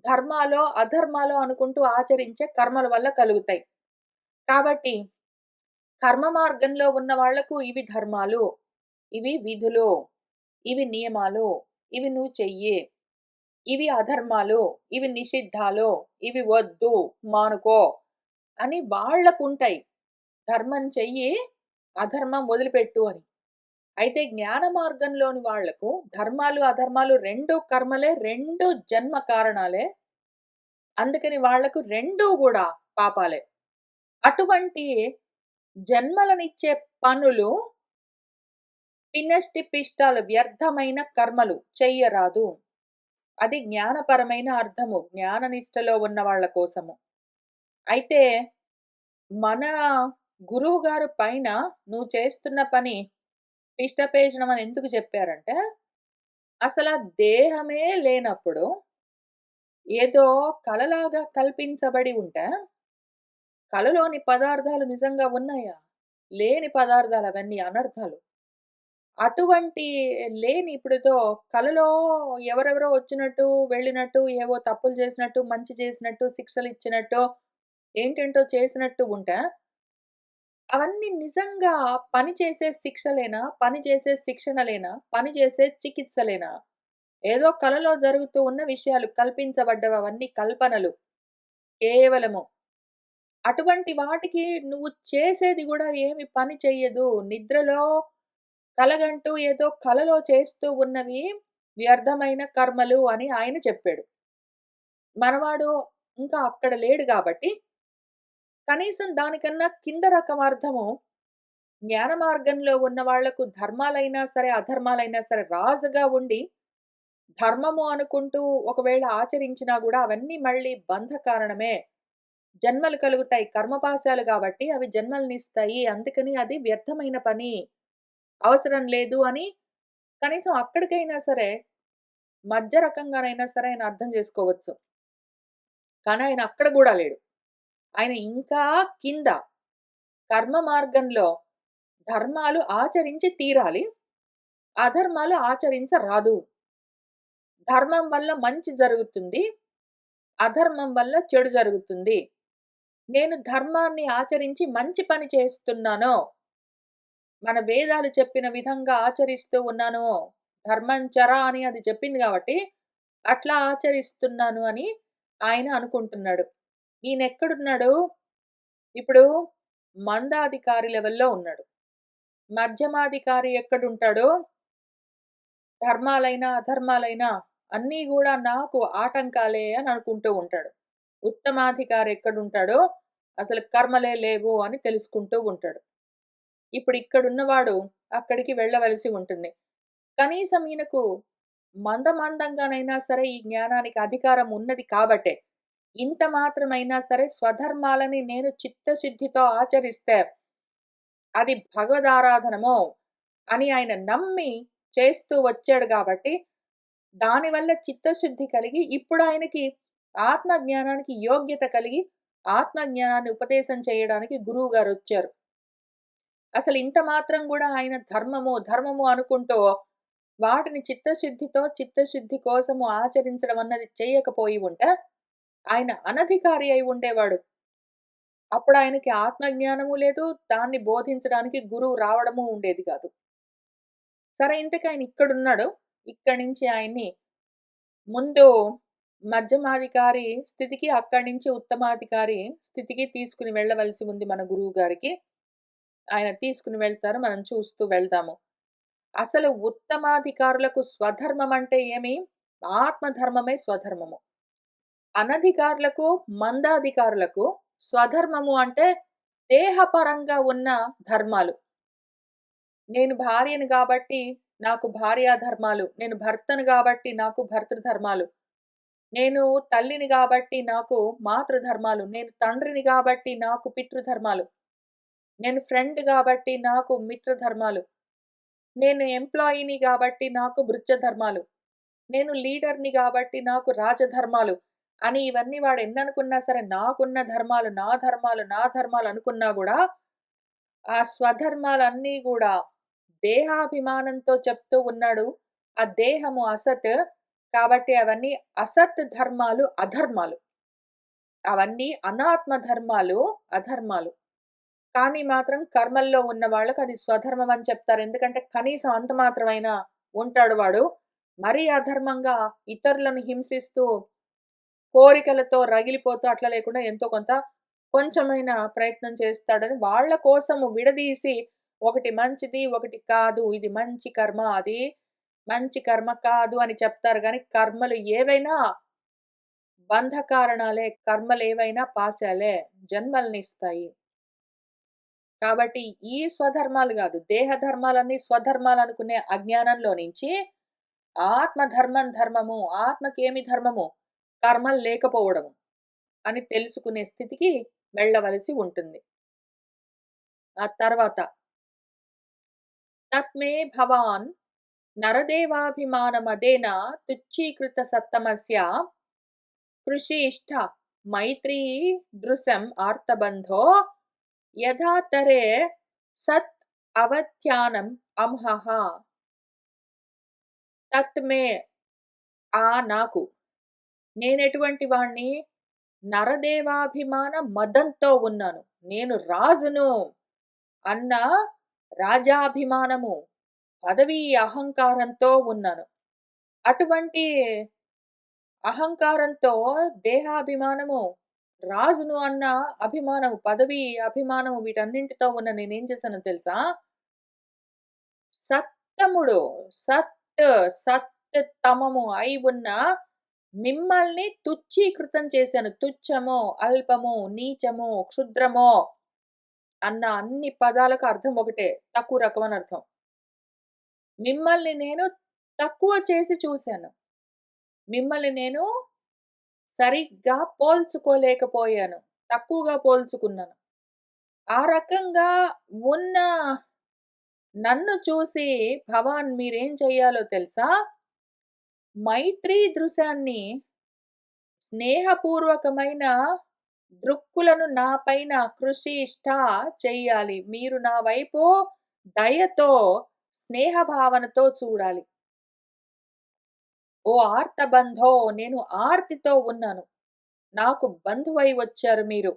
Speaker 1: ధర్మాలో, అధర్మాలో అనుకుంటూ ఆచరించే కర్మల వల్ల కలుగుతాయి. కాబట్టి కర్మ మార్గంలో ఉన్న వాళ్లకు ఇవి ధర్మాలు, ఇవి విధులు, ఇవి నియమాలు, ఇవి నువ్వు చెయ్యి. ఇవి అధర్మాలు, ఇవి నిషిద్ధాలు, ఇవి వద్దు, మానుకో అని వాళ్ళకుంటాయి. ధర్మం చెయ్యి, అధర్మం వదిలిపెట్టు అని. అయితే జ్ఞాన మార్గంలోని వాళ్లకు ధర్మాలు, అధర్మాలు 2 కర్మలే, 2 జన్మ కారణాలే. అందుకని వాళ్లకు 2 గూడా పాపాలే. అటువంటి జన్మలనిచ్చే పనులు పిన్నష్టి పిష్టాలు, వ్యర్థమైన కర్మలు చెయ్యరాదు. అది జ్ఞానపరమైన అర్థము. జ్ఞాననిష్టలో ఉన్న వాళ్ళ కోసము. అయితే మన గురువుగారు పైన నువ్వు చేస్తున్న పని పిష్టపేషణం అని ఎందుకు చెప్పారంటే, అసలా దేహమే లేనప్పుడు ఏదో కలలాగా కల్పించబడి ఉంటే, కలలోని పదార్థాలు నిజంగా ఉన్నాయా? లేని పదార్థాలు అవన్నీ అనర్థాలు. అటువంటి లేని ఇప్పుడుతో కలలో ఎవరెవరో వచ్చినట్టు, వెళ్ళినట్టు, ఏవో తప్పులు చేసినట్టు, మంచి చేసినట్టు, శిక్షలిచ్చినట్టు, ఏంటేంటో చేసినట్టు ఉంటే, అవన్నీ నిజంగా పని చేసే శిక్షలేనా? పని చేసే శిక్షణలేనా? పని చేసే చికిత్సలేనా? ఏదో కలలో జరుగుతూ ఉన్న విషయాలు కల్పించబడ్డవి అవన్నీ కల్పనలు. కేవలము. అటువంటి వాటికి నువ్వు చేసేది గూడా ఏమి పని చెయ్యదు. నిద్రలో కలగంటూ ఏదో కలలో చేస్తూ ఉన్నవి వ్యర్థమైన కర్మలు అని ఆయన చెప్పాడు. మనవాడు ఇంకా అక్కడ లేడు గాబట్టి, కనీసం దానికన్నా కింద రకం అర్థము జ్ఞాన మార్గంలో ఉన్న వాళ్లకు ధర్మాలైనా సరే, అధర్మాలైనా సరే రాజుగా ఉండి ధర్మము అనుకుంటూ ఒకవేళ ఆచరించినా గూడా అవన్నీ మళ్ళీ బంధ కారణమే. జన్మలు కలుగుతాయి. కర్మపాశాలు గాబట్టి అవి జన్మలనిస్తాయి. అందుకని అది వ్యర్థమైన పని. అవసరం లేదు అని కనీసం అక్కడికైనా సరే మధ్య రకంగానైనా సరే ఆయన అర్థం జేసుకోవచ్చు. కానీ ఆయన అక్కడ గూడా లేడు. ఆయన ఇంకా కింద కర్మ మార్గంలో ధర్మాలు ఆచరించి తీరాలి. అధర్మాలు ఆచరించరాదు. ధర్మం వల్ల మంచి జరుగుతుంది. అధర్మం వల్ల చెడు జరుగుతుంది. నేను ధర్మాన్ని ఆచరించి మంచి పని చేస్తున్నాను. మన వేదాలు చెప్పిన విధంగా ఆచరిస్తూ ఉన్నాను. ధర్మం చర అని అది చెప్పింది కాబట్టి, అట్లా ఆచరిస్తున్నాను అని ఆయన అనుకుంటున్నాడు. ఈయనెక్కడున్నాడు? ఇప్పుడు మందాధికారి లెవెల్‌లో ఉన్నాడు. మధ్యమాధికారి ఎక్కడుంటాడు? ధర్మాలైనా, అధర్మాలైనా అన్నీ గూడా నాకు ఆటంకాలే అని అనుకుంటూ ఉంటాడు. ఉత్తమాధికారి ఎక్కడుంటాడో అసలు కర్మలే లేవు అని తెలుసుకుంటూ ఉంటాడు. ఇప్పుడు ఇక్కడున్నవాడు అక్కడికి వెళ్ళవలసి ఉంటుంది. కనీసం ఈయనకు మందంగానైనా సరే ఈ జ్ఞానానికి అధికారం ఉన్నది కాబట్టే, ఇంత మాత్రమైనా సరే స్వధర్మాలని నేను చిత్తశుద్ధితో ఆచరిస్తే అది భగవదారాధనమో అని ఆయన నమ్మి చేస్తూ వచ్చాడు గాబట్టి, దానివల్ల చిత్తశుద్ధి కలిగి ఇప్పుడు ఆయనకి ఆత్మ జ్ఞానానికి యోగ్యత కలిగి, ఆత్మ జ్ఞానాన్ని ఉపదేశం చేయడానికి గురువుగారొచ్చారు. అసలు ఇంత మాత్రం గూడా ఆయన ధర్మము అనుకుంటూ వాటిని చిత్తశుద్ధి కోసము ఆచరించడం అన్నది చేయకపోయి ఉంటే, ఆయన అనధికారి అయి ఉండేవాడు. అప్పుడు ఆయనకి ఆత్మజ్ఞానము లేదు, దాన్ని బోధించడానికి గురువు రావడము ఉండేది కాదు. సరే ఇంతకి ఆయన ఇక్కడున్నాడు. ఇక్కడి నుంచి ఆయన్ని ముందు మధ్యమాధికారి స్థితికి, అక్కడి నుంచి ఉత్తమాధికారి స్థితికి తీసుకుని వెళ్ళవలసి ఉంది మన గురువు గారికి. ఆయన తీసుకుని వెళ్తారు. మనం చూస్తూ వెళ్దాము. అసలు ఉత్తమాధికారులకు స్వధర్మం అంటే ఏమి? ఆత్మధర్మమే స్వధర్మము. అనధికారులకు, మందాధికారులకు స్వధర్మము అంటే దేహపరంగా ఉన్న ధర్మాలు. నేను భార్యను గాబట్టి నాకు భార్యా ధర్మాలు. నేను భర్తను గాబట్టి నాకు భర్తృధర్మాలు. నేను తల్లిని గాబట్టి నాకు మాతృధర్మాలు. నేను తండ్రిని గాబట్టి నాకు పితృధర్మాలు. నేను ఫ్రెండ్ గాబట్టి నాకు మిత్రధర్మాలు. నేను ఎంప్లాయీని గాబట్టి నాకు భృత్యధర్మాలు. నేను లీడర్‌ని గాబట్టి నాకు రాజధర్మాలు అని ఇవన్నీ వాడు ఎన్ననుకున్నా సరే నాకున్న ధర్మాలు, నా ధర్మాలు అనుకున్నా గూడా, ఆ స్వధర్మాలన్నీ గూడా దేహాభిమానంతో చెప్తూ ఉన్నాడు. ఆ దేహము అసత్. కాబట్టి అవన్నీ అసత్ ధర్మాలు, అధర్మాలు. అవన్నీ అనాత్మ ధర్మాలు, అధర్మాలు. కానీ మాత్రం కర్మల్లో ఉన్న వాళ్ళకి అది స్వధర్మం అని చెప్తారు. ఎందుకంటే కనీసం అంత మాత్రమైనా ఉంటాడు వాడు. మరీ అధర్మంగా ఇతరులను హింసిస్తూ, కోరికలతో రగిలిపోతూ అట్లా లేకుండా ఎంతో కొంత కొంచెమైనా ప్రయత్నం చేస్తాడని వాళ్ళ కోసము విడదీసి ఒకటి మంచిది, ఒకటి కాదు. ఇది మంచి కర్మ, అది మంచి కర్మ కాదు అని చెప్తారు గానీ కర్మలు ఏవైనా బంధ కారణాలే. కర్మలేవైనా పాశాలే. జన్మలనిస్తాయి. కాబట్టి ఈ స్వధర్మాలు గాదు. దేహ ధర్మాలన్నీ స్వధర్మాలనుకునే అజ్ఞానంలో నుంచి ధర్మము, ఆత్మకేమి ధర్మము? కర్మలు లేకపోవడము అని తెలుసుకునే స్థితికి వెళ్ళవలసి ఉంటుంది. ఆ తర్వాత తత్మే భవాన్ నరదేవాభిమానమదేన తుచ్చీకృత సత్తమస్య కృషీష్ట మైత్రీ దృశం ఆర్తబంధో యథాతరే సత్ అవత్యానం అంహః తత్మే నాకు నేనెటువంటి వాణ్ణి? నరదేవాభిమాన మదంతో ఉన్నాను. నేను రాజును అన్న రాజాభిమానము, పదవీ అహంకారంతో ఉన్నాను. అటువంటి అహంకారంతో దేహాభిమానము, రాజును అన్న అభిమానము, పదవీ అభిమానము వీటన్నింటితో ఉన్న నేనేం చేశానో తెలుసా? సత్తముడు, సత్ తమము అయి ఉన్న మిమ్మల్ని తుచ్చీకృతం చేశాను. తుచ్చము, అల్పము, నీచము, క్షుద్రము అన్న అన్ని పదాలకు అర్థం ఒకటే. తక్కువ రకం అని అర్థం. మిమ్మల్ని నేను తక్కువ చేసి చూసాను. మిమ్మల్ని నేను సరిగ్గా పోల్చుకోలేకపోయాను. తక్కువగా పోల్చుకున్నాను. ఆ రకంగా ఉన్న నన్ను చూసి భవాన్ మీరేం చెయ్యాలో తెలుసా? మైత్రీ దృశాన్ని స్నేహపూర్వకమైన దృక్కులను నా పైన కృషిష్ట చెయ్యాలి. మీరు నా వైపు దయతో, స్నేహ భావనతో చూడాలి. ఓ ఆర్తబంధో నేను ఆర్తితో ఉన్నాను. నాకు బంధువై వచ్చారు మీరు.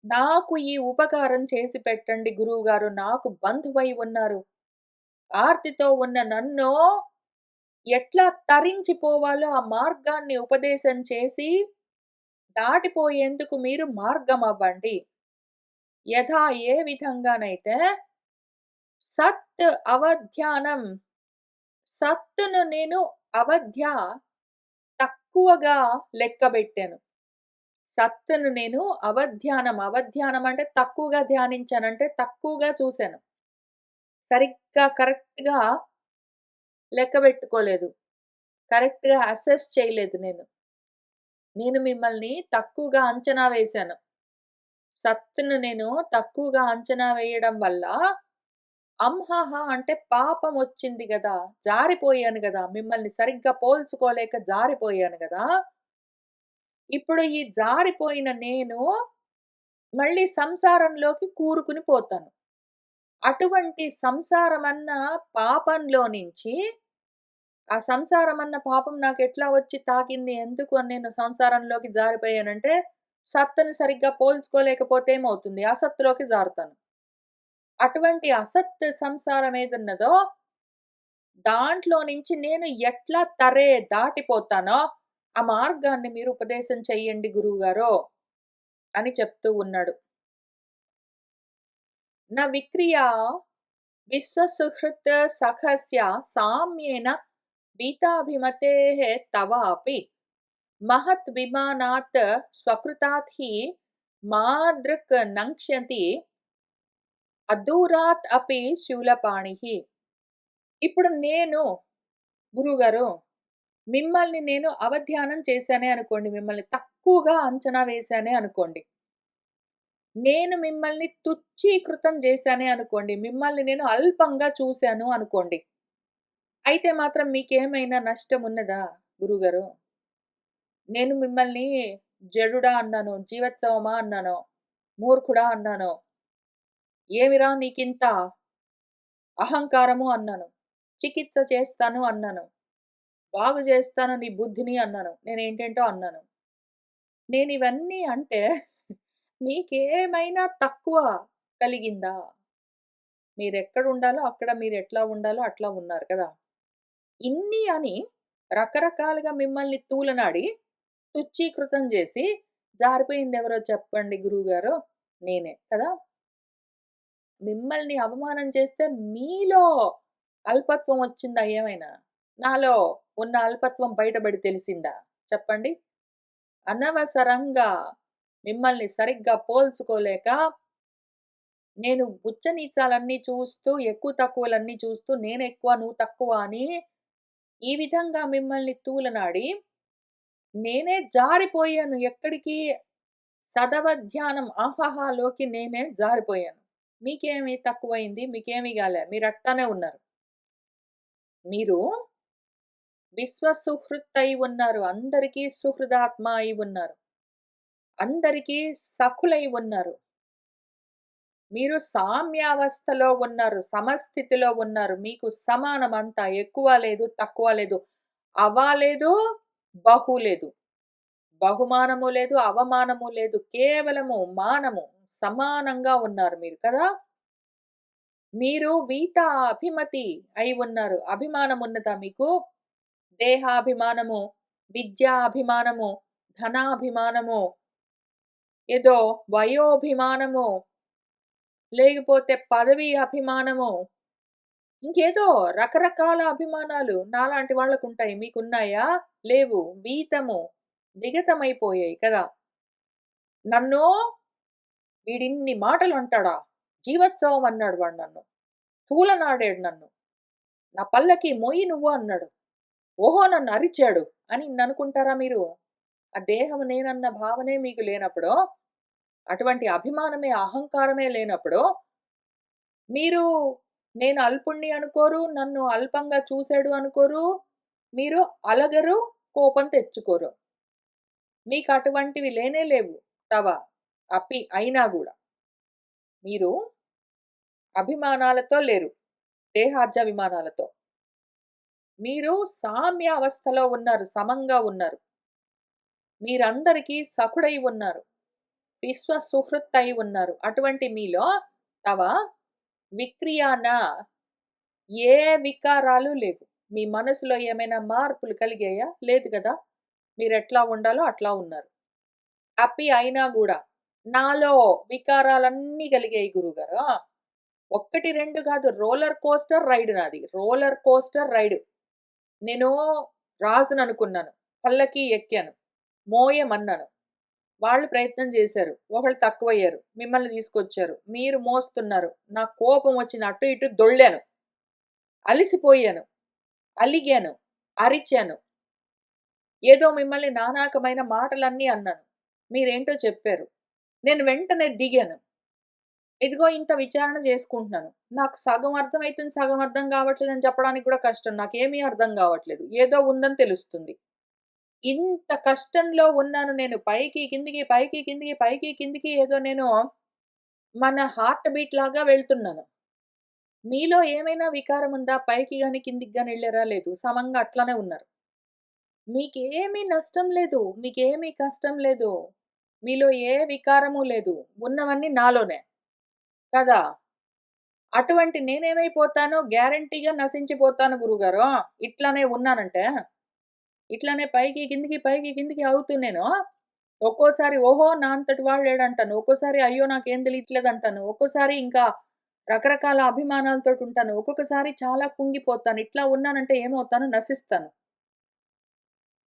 Speaker 1: నాకు ఈ ఉపకారం చేసి పెట్టండి గురువుగారు. నాకు బంధువై ఉన్నారు. ఆర్తితో ఉన్న నన్ను ఎట్లా తరించిపోవాలో ఆ మార్గాన్ని ఉపదేశం చేసి దాటిపోయేందుకు మీరు మార్గమవ్వండి. యథా ఏ విధంగానైతే సత్ అవధ్యానం సత్తును నేను అవధ్య తక్కువగా లెక్కబెట్టాను. సత్తును నేను అవధ్యానం అంటే తక్కువగా ధ్యానించానంటే తక్కువగా చూశాను. సరిగ్గా కరెక్ట్‌గా లెక్కబెట్టుకోలేదు. కరెక్ట్‌గా అసెస్ చేయలేదు నేను. నేను మిమ్మల్ని తక్కువగా అంచనా వేశాను. సత్తును నేను తక్కువగా అంచనా వేయడం వల్ల అంహః అంటే పాపమొచ్చింది గదా! జారిపోయాను గదా! మిమ్మల్ని సరిగ్గా పోల్చుకోలేక జారిపోయాను గదా! ఇప్పుడు ఈ జారిపోయిన నేను మళ్ళీ సంసారంలోకి కూరుకుని పోతాను. అటువంటి సంసారమన్న పాపంలో నుంచి ఆ సంసారమన్న పాపం నాకెట్లా వచ్చి తాకింది? ఎందుకు అని నేను సంసారంలోకి జారిపోయానంటే, సత్తుని సరిగ్గా పోల్చుకోలేకపోతే ఏమవుతుంది? అసత్తులోకి జారుతాను. అటువంటి అసత్ సంసారం ఏదున్నదో, దాంట్లో నుంచి నేను ఎట్లా దాటిపోతానో, ఆ మార్గాన్ని మీరు ఉపదేశం చెయ్యండి గురువుగారు అని చెప్తూ ఉన్నాడు. న విక్రియా విశ్వసుహృత్ సఖస్య సామ్యేన వీతాభిమతేః తవాపి మహత్ విమానాత్ స్వకృతాత్ హి మాదృక్ నంక్ష్యతి అదూరాత్ అపి శూలపాణిః. ఇప్పుడు నేను గురువుగారు మిమ్మల్ని నేను అవధ్యానం చేశానే అనుకోండి. మిమ్మల్ని తక్కువగా అంచనా వేశానే అనుకోండి. నేను మిమ్మల్ని తుచ్చీకృతం చేశానే అనుకోండి. మిమ్మల్ని నేను అల్పంగా చూశాను అనుకోండి. అయితే మాత్రం మీకేమైనా నష్టమున్నదా గురువుగారు? నేను మిమ్మల్ని జడుడా అన్నాను, జీవోత్సవమా అన్నాను, మూర్ఖుడా అన్నాను, ఏమిరా నీకింత అహంకారము అన్నాను, చికిత్స చేస్తాను అన్నాను, బాగు చేస్తాను నీ బుద్ధిని అన్నాను, నేనేంటేంటో అన్నాను. నేనివన్నీ అంటే మీకేమైనా తక్కువ కలిగిందా? మీరెక్కడుండాలో అక్కడ మీరెట్లా ఉండాలో అట్లా ఉన్నారు కదా! ఇన్ని అని రకరకాలుగా మిమ్మల్ని తూలనాడి, తుచ్చీకృతం జేసి, జారిపోయిందెవరో చెప్పండి గురువుగారు? నేనే కదా! మిమ్మల్ని అవమానం చేస్తే మీలో అల్పత్వం వచ్చిందా ఏమైనా? నాలో ఉన్న అల్పత్వం బయటబడి తెలిసిందా? చెప్పండి. అనవసరంగా మిమ్మల్ని సరిగ్గా పోల్చుకోలేక, నేను ఉచ్చ నీచాలన్నీ చూస్తూ, ఎక్కువ తక్కువలన్నీ చూస్తూ, నేనెక్కువ, నువ్వు తక్కువ అని ఈ విధంగా మిమ్మల్ని తూలనాడి, నేనే జారిపోయాను ఎక్కడికి? సదవధ్యానం ఆహాహాలోకి నేనే జారిపోయాను. మీకేమి తక్కువయింది? మీకేమి గాలే. మీరట్టానే ఉన్నారు. మీరు విశ్వసుహృత్ అయి ఉన్నారు. అందరికీ సుహృదాత్మ అయి ఉన్నారు. అందరికీ సఖులై ఉన్నారు. మీరు సామ్యావస్థలో ఉన్నారు. సమస్థితిలో ఉన్నారు. మీకు సమానమంతా. ఎక్కువ లేదు, తక్కువ లేదు. అవా లేదు, బహు లేదు. బహుమానము లేదు, అవమానము లేదు. కేవలము మానము. సమానంగా ఉన్నారు మీరు కదా! మీరు వీతా అభిమతి అయి ఉన్నారు. అభిమానం ఉన్నదా మీకు? దేహాభిమానము, విద్యాభిమానము, ధనాభిమానము, ఏదో వయోభిమానము, లేకపోతే పదవి అభిమానము, ఇంకేదో రకరకాల అభిమానాలు నాలాంటి వాళ్ళకుంటాయి. మీకున్నాయా? లేవు. విగతమైపోయాయి కదా! నన్ను వీడిన్ని మాటలంటాడా? జీవోత్సవం అన్నాడు వాడు నన్ను. తూలనాడాడు నన్ను. నా పల్లకి మొయ్యి నువ్వు అన్నాడు. ఓహో! నన్ను అరిచాడు అని ననుకుంటారా మీరు? ఆ దేహం నేనన్న భావనే మీకు లేనప్పుడు, అటువంటి అభిమానమే, అహంకారమే లేనప్పుడు, మీరు నేను అల్పుణ్ణి అనుకోరు, నన్ను అల్పంగా చూసాడు అనుకోరు, మీరు అలగరు, కోపం తెచ్చుకోరు. మీకు అటువంటివి లేనే లేవు. తవ అయినా గూడా. మీరు అభిమానాలతో లేరు. దేహార్జాభిమానాలతో. మీరు సామ్య అవస్థలో ఉన్నారు. సమంగా ఉన్నారు. మీరందరికీ సఖుడై ఉన్నారు. విశ్వ సుహృత్తై ఉన్నారు. అటువంటి మీలో తవ విక్రియాన ఏ వికారాలు లేవు. మీ మనసులో ఏమైనా మార్పులు కలిగాయా? లేదు గదా! మీరెట్లా ఉండాలో అట్లా ఉన్నారు. అయినా గూడా నాలో వికారాలన్నీ కలిగాయి గురువుగారు. 1, 2 కాదు రోలర్ కోస్టర్ రైడ్ నాది. Roller coaster ride. నేను రాజుననుకున్నాను. పల్లకి ఎక్కాను. మోయమన్నాను. వాళ్ళు ప్రయత్నం చేశారు. ఒకళ్ళు తక్కువయ్యారు. మిమ్మల్ని తీసుకొచ్చారు. మీరు మోస్తున్నారు. నాకు కోపం వచ్చింది. అటు ఇటు దొళ్ళాను. అలిసిపోయాను. అలిగాను. అరిచాను. ఏదో మిమ్మల్ని నానాకమైన మాటలన్నీ అన్నాను. మీరేంటో చెప్పారు. నేను వెంటనే దిగాను. ఇదిగో ఇంత విచారణ చేసుకుంటున్నాను. నాకు సగం అర్థమైతుంది, సగం అర్థం కావట్లేదని చెప్పడానికి కూడా కష్టం. నాకేమీ అర్థం కావట్లేదు. ఏదో ఉందని తెలుస్తుంది. ఇంత కష్టంలో ఉన్నాను నేను. పైకి, కిందికి, పైకి, కిందికి, పైకి, కిందికి ఏదో నేను మన హార్ట్ బీట్ లాగా వెళ్తున్నాను. మీలో ఏమైనా వికారం ఉందా? పైకి గాని, కిందికి గాని ఎళ్లారా? లేదు. సమంగా అట్లనే ఉన్నారు. మీకేమీ నష్టం లేదు. మీకేమీ కష్టం లేదు. మీలో ఏ వికారము లేదు. ఉన్నవన్నీ నాలోనే. కదా! అటువంటి నేనేమైపోతాను? గ్యారంటీగా నశించిపోతాను గురువుగారు. ఇట్లనే ఉన్నానంటే. ఇట్లనే పైకి, కిందికి, పైకి, కిందికి అవుతూ నేను ఒక్కోసారి ఓహో! నా అంతటి వాడు లేడంటాను. ఒక్కోసారి అయ్యో! నాకేం తెలియట్లేదంటాను. ఒక్కోసారి ఇంకా రకరకాల అభిమానాలతోటుంటాను. ఒక్కొక్కసారి చాలా కుంగిపోతాను. ఇట్లా ఉన్నానంటే ఏమవుతాను? నశిస్తాను.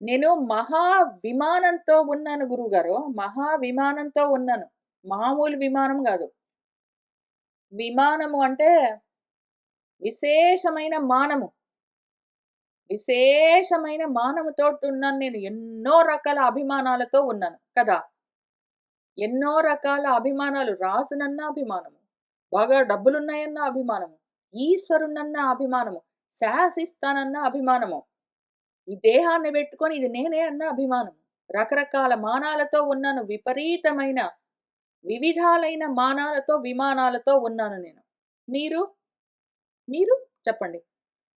Speaker 1: నేను మహా విమానంతో ఉన్నాను గురువుగారు. మహా విమానంతో ఉన్నాను. మామూలు విమానం గాదు. విమానము అంటే విశేషమైన మానము. విశేషమైన మానముతోటున్నాను నేను. ఎన్నో రకాల అభిమానాలతో ఉన్నాను కదా! ఎన్నో రకాల అభిమానాలు. రాజునన్న అభిమానము. బాగా డబ్బులున్నాయన్న అభిమానము. ఈశ్వరుడినన్న అభిమానము. శాసిస్తానన్న అభిమానము. ఈ దేహాన్ని పెట్టుకొని ఇది నేనే అన్న అభిమానం. రకరకాల మానాలతో ఉన్నాను. విపరీతమైన, వివిధాలైన మానాలతో, విమానాలతో ఉన్నాను నేను. మీరు? మీరు? చెప్పండి.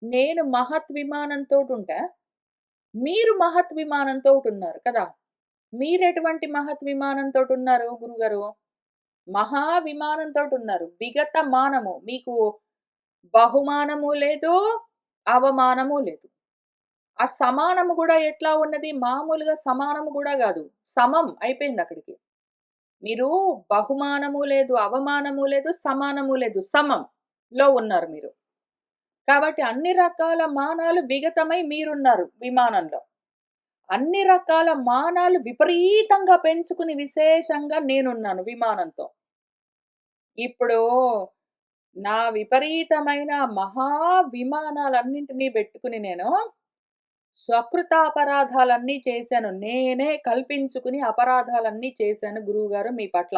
Speaker 1: నేను మహత్ విమానంతోటుంటే, మీరు మహత్ విమానంతోటున్నారు కదా! మీరెటువంటి మహత్ విమానంతోటున్నారు గురుగారు? మహా విమానంతోటున్నారు. విగత మానము. మీకు బహుమానము లేదు, అవమానము లేదు. ఆ సమానము గూడా ఎట్లా ఉన్నది? మామూలుగా సమానము గూడా గాదు. సమం అయిపోయిందక్కడికి. మీరు బహుమానము లేదు, అవమానము లేదు, సమానము లేదు. సమం ఉన్నారు మీరు. కాబట్టి అన్ని రకాల మానాలు విగతమై మీరున్నారు విమానంలో. అన్ని రకాల మానాలు విపరీతంగా పెంచుకుని విశేషంగా నేనున్నాను విమానంతో. ఇప్పుడు నా విపరీతమైన మహా విమానాలన్నింటిని బెట్టుకుని నేను స్వకృతాపరాధాలన్నీ చేశాను. నేనే కల్పించుకుని అపరాధాలన్నీ చేశాను గురువుగారు మీ పట్ల.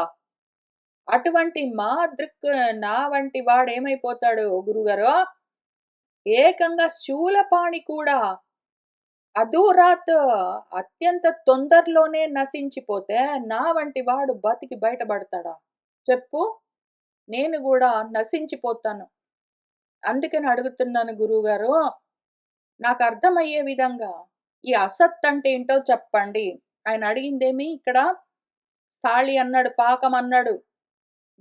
Speaker 1: అటువంటి నా వంటి వాడేమైపోతాడు గురువుగారు, ఏకంగా శూలపాణి కూడా అధూరాత్ అత్యంత తొందరలోనే నశించిపోతే, నా వంటి వాడు బతికి బయటపడతాడా? చెప్పు. నేను గూడా నశించిపోతాను. అందుకని అడుగుతున్నాను గురువుగారు, నాకర్థమయ్యే విధంగా ఈ అసత్ అంటే ఏంటో చెప్పండి. ఆయన అడిగిందేమి ఇక్కడ స్థాళి అన్నాడు, పాకం అన్నాడు,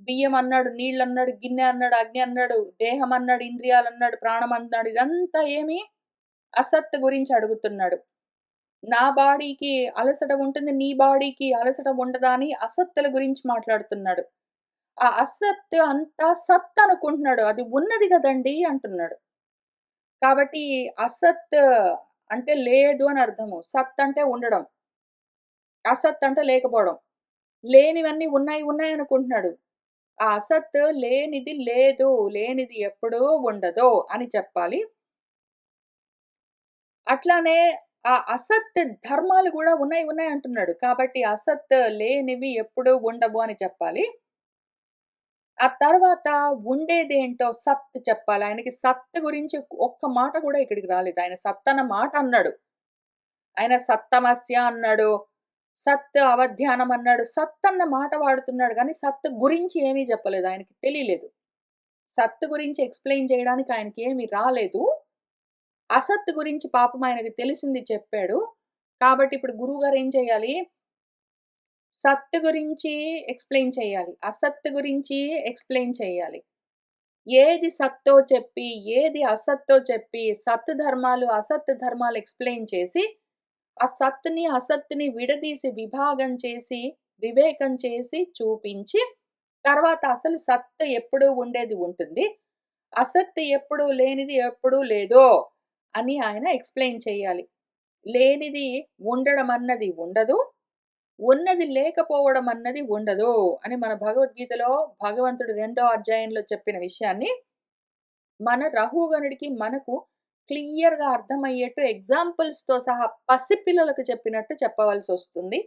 Speaker 1: బియ్యం అన్నాడు, నీళ్ళన్నాడు, గిన్నె అన్నాడు, అగ్ని అన్నాడు, దేహం అన్నాడు, ఇంద్రియాలన్నాడు, ప్రాణం అన్నాడు. ఇదంతా ఏమి అసత్ గురించి అడుగుతున్నాడు. నా బాడీకి అలసట ఉంటుంది. నీ బాడీకి అలసట ఉండదా అని అసత్తుల గురించి మాట్లాడుతున్నాడు. ఆ అసత్ అంతా సత్ అనుకుంటున్నాడు. అది ఉన్నది గదండీ అంటున్నాడు. కాబట్టి అసత్ అంటే లేదు అని అర్థము. సత్ అంటే ఉండడం. అసత్ అంటే లేకపోవడం. లేనివన్నీ ఉన్నాయి, ఉన్నాయి అనుకుంటున్నాడు. ఆ అసత్ లేనిది లేదు. లేనిది ఎప్పుడూ ఉండదు అని చెప్పాలి. అట్లానే ఆ అసత్ ధర్మాలు గూడా ఉన్నాయి, ఉన్నాయి అంటున్నాడు. కాబట్టి అసత్ లేనివి ఎప్పుడూ ఉండవు అని చెప్పాలి. ఆ తర్వాత ఉండేదేంటో సత్ చెప్పాలి. ఆయనకి సత్ గురించి ఒక్క మాట గూడా ఇక్కడికి రాలేదు. ఆయన సత్ అన్న మాట అన్నాడు. ఆయన సత్తమస్య అన్నాడు. సత్ అవధ్యానం అన్నాడు. సత్ అన్న మాట వాడుతున్నాడు గానీ, సత్ గురించి ఏమీ చెప్పలేదు. ఆయనకి తెలియలేదు. సత్ గురించి ఎక్స్‌ప్లెయిన్ చేయడానికి ఆయనకేమి రాలేదు. అసత్ గురించి పాపం ఆయనకి తెలిసింది చెప్పాడు. కాబట్టి ఇప్పుడు గురువుగారు ఏం చేయాలి? సత్ గురించి ఎక్స్‌ప్లెయిన్ చేయాలి. అసత్ గురించి ఎక్స్‌ప్లెయిన్ చేయాలి. ఏది సత్తో చెప్పి, ఏది అసత్తో చెప్పి, సత్ ధర్మాలు, అసత్ ధర్మాలు ఎక్స్‌ప్లెయిన్ చేసి, ఆ సత్‌ని, అసత్‌ని విడదీసి, విభాగం చేసి, వివేకం చేసి, చూపించి, తర్వాత అసలు సత్ ఎప్పుడూ ఉండేది ఉంటుంది. అసత్ ఎప్పుడూ లేనిది ఎప్పుడూ లేదో అని ఆయన ఎక్స్‌ప్లెయిన్ చేయాలి. లేనిది ఉండడం అన్నది ఉండదు. ఉన్నది లేకపోవడం అన్నది ఉండదు అని మన భగవద్గీతలో భగవంతుడు రెండో అధ్యాయంలో చెప్పిన విషయాన్ని మన రహుగణుడికి మనకు క్లియర్‌గా అర్థమయ్యేట్టు ఎగ్జాంపుల్స్‌తో సహా పసిపిల్లలకు చెప్పినట్టు చెప్పవలసొస్తుంది.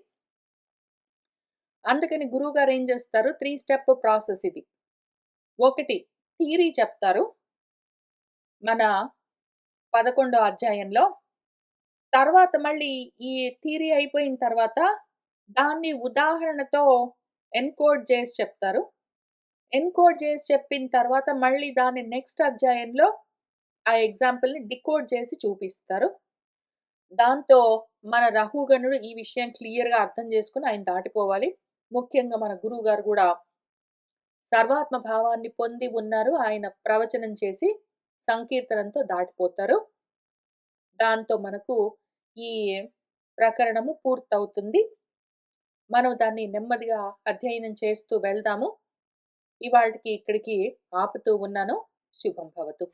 Speaker 1: అందుకని గురువుగారు ఏం చేస్తారు 3 స్టెప్ ప్రాసెస్ ఇది. 1 థియరీ చెప్తారు. మన 11 అధ్యాయంలో. తర్వాత మళ్ళీ ఈ థియరీ అయిపోయిన తర్వాత దాన్ని ఉదాహరణతో ఎన్‌కోడ్ చేసి చెప్తారు. ఎన్‌కోడ్ చేసి చెప్పిన తర్వాత మళ్ళీ దాన్ని నెక్స్ట్ అధ్యాయంలో ఆ ఎగ్జాంపుల్‌ని డీకోడ్ చేసి చూపిస్తారు. దాంతో మన రహుగణుడు ఈ విషయం క్లియర్‌గా అర్థం చేసుకొని ఆయన దాటిపోవాలి. ముఖ్యంగా మన గురువుగారు గూడా సర్వాత్మ భావాన్ని పొంది ఉన్నారు. ఆయన ప్రవచనం చేసి సంకీర్తనంతో దాటిపోతారు. దాంతో మనకు ఈ ప్రకరణము పూర్తవుతుంది. మనం దాన్ని నెమ్మదిగా అధ్యయనం చేస్తూ వెళ్దాము. ఇవాల్టికి ఇక్కడికి ఆపుతూ ఉన్నాను. శుభం భవతు.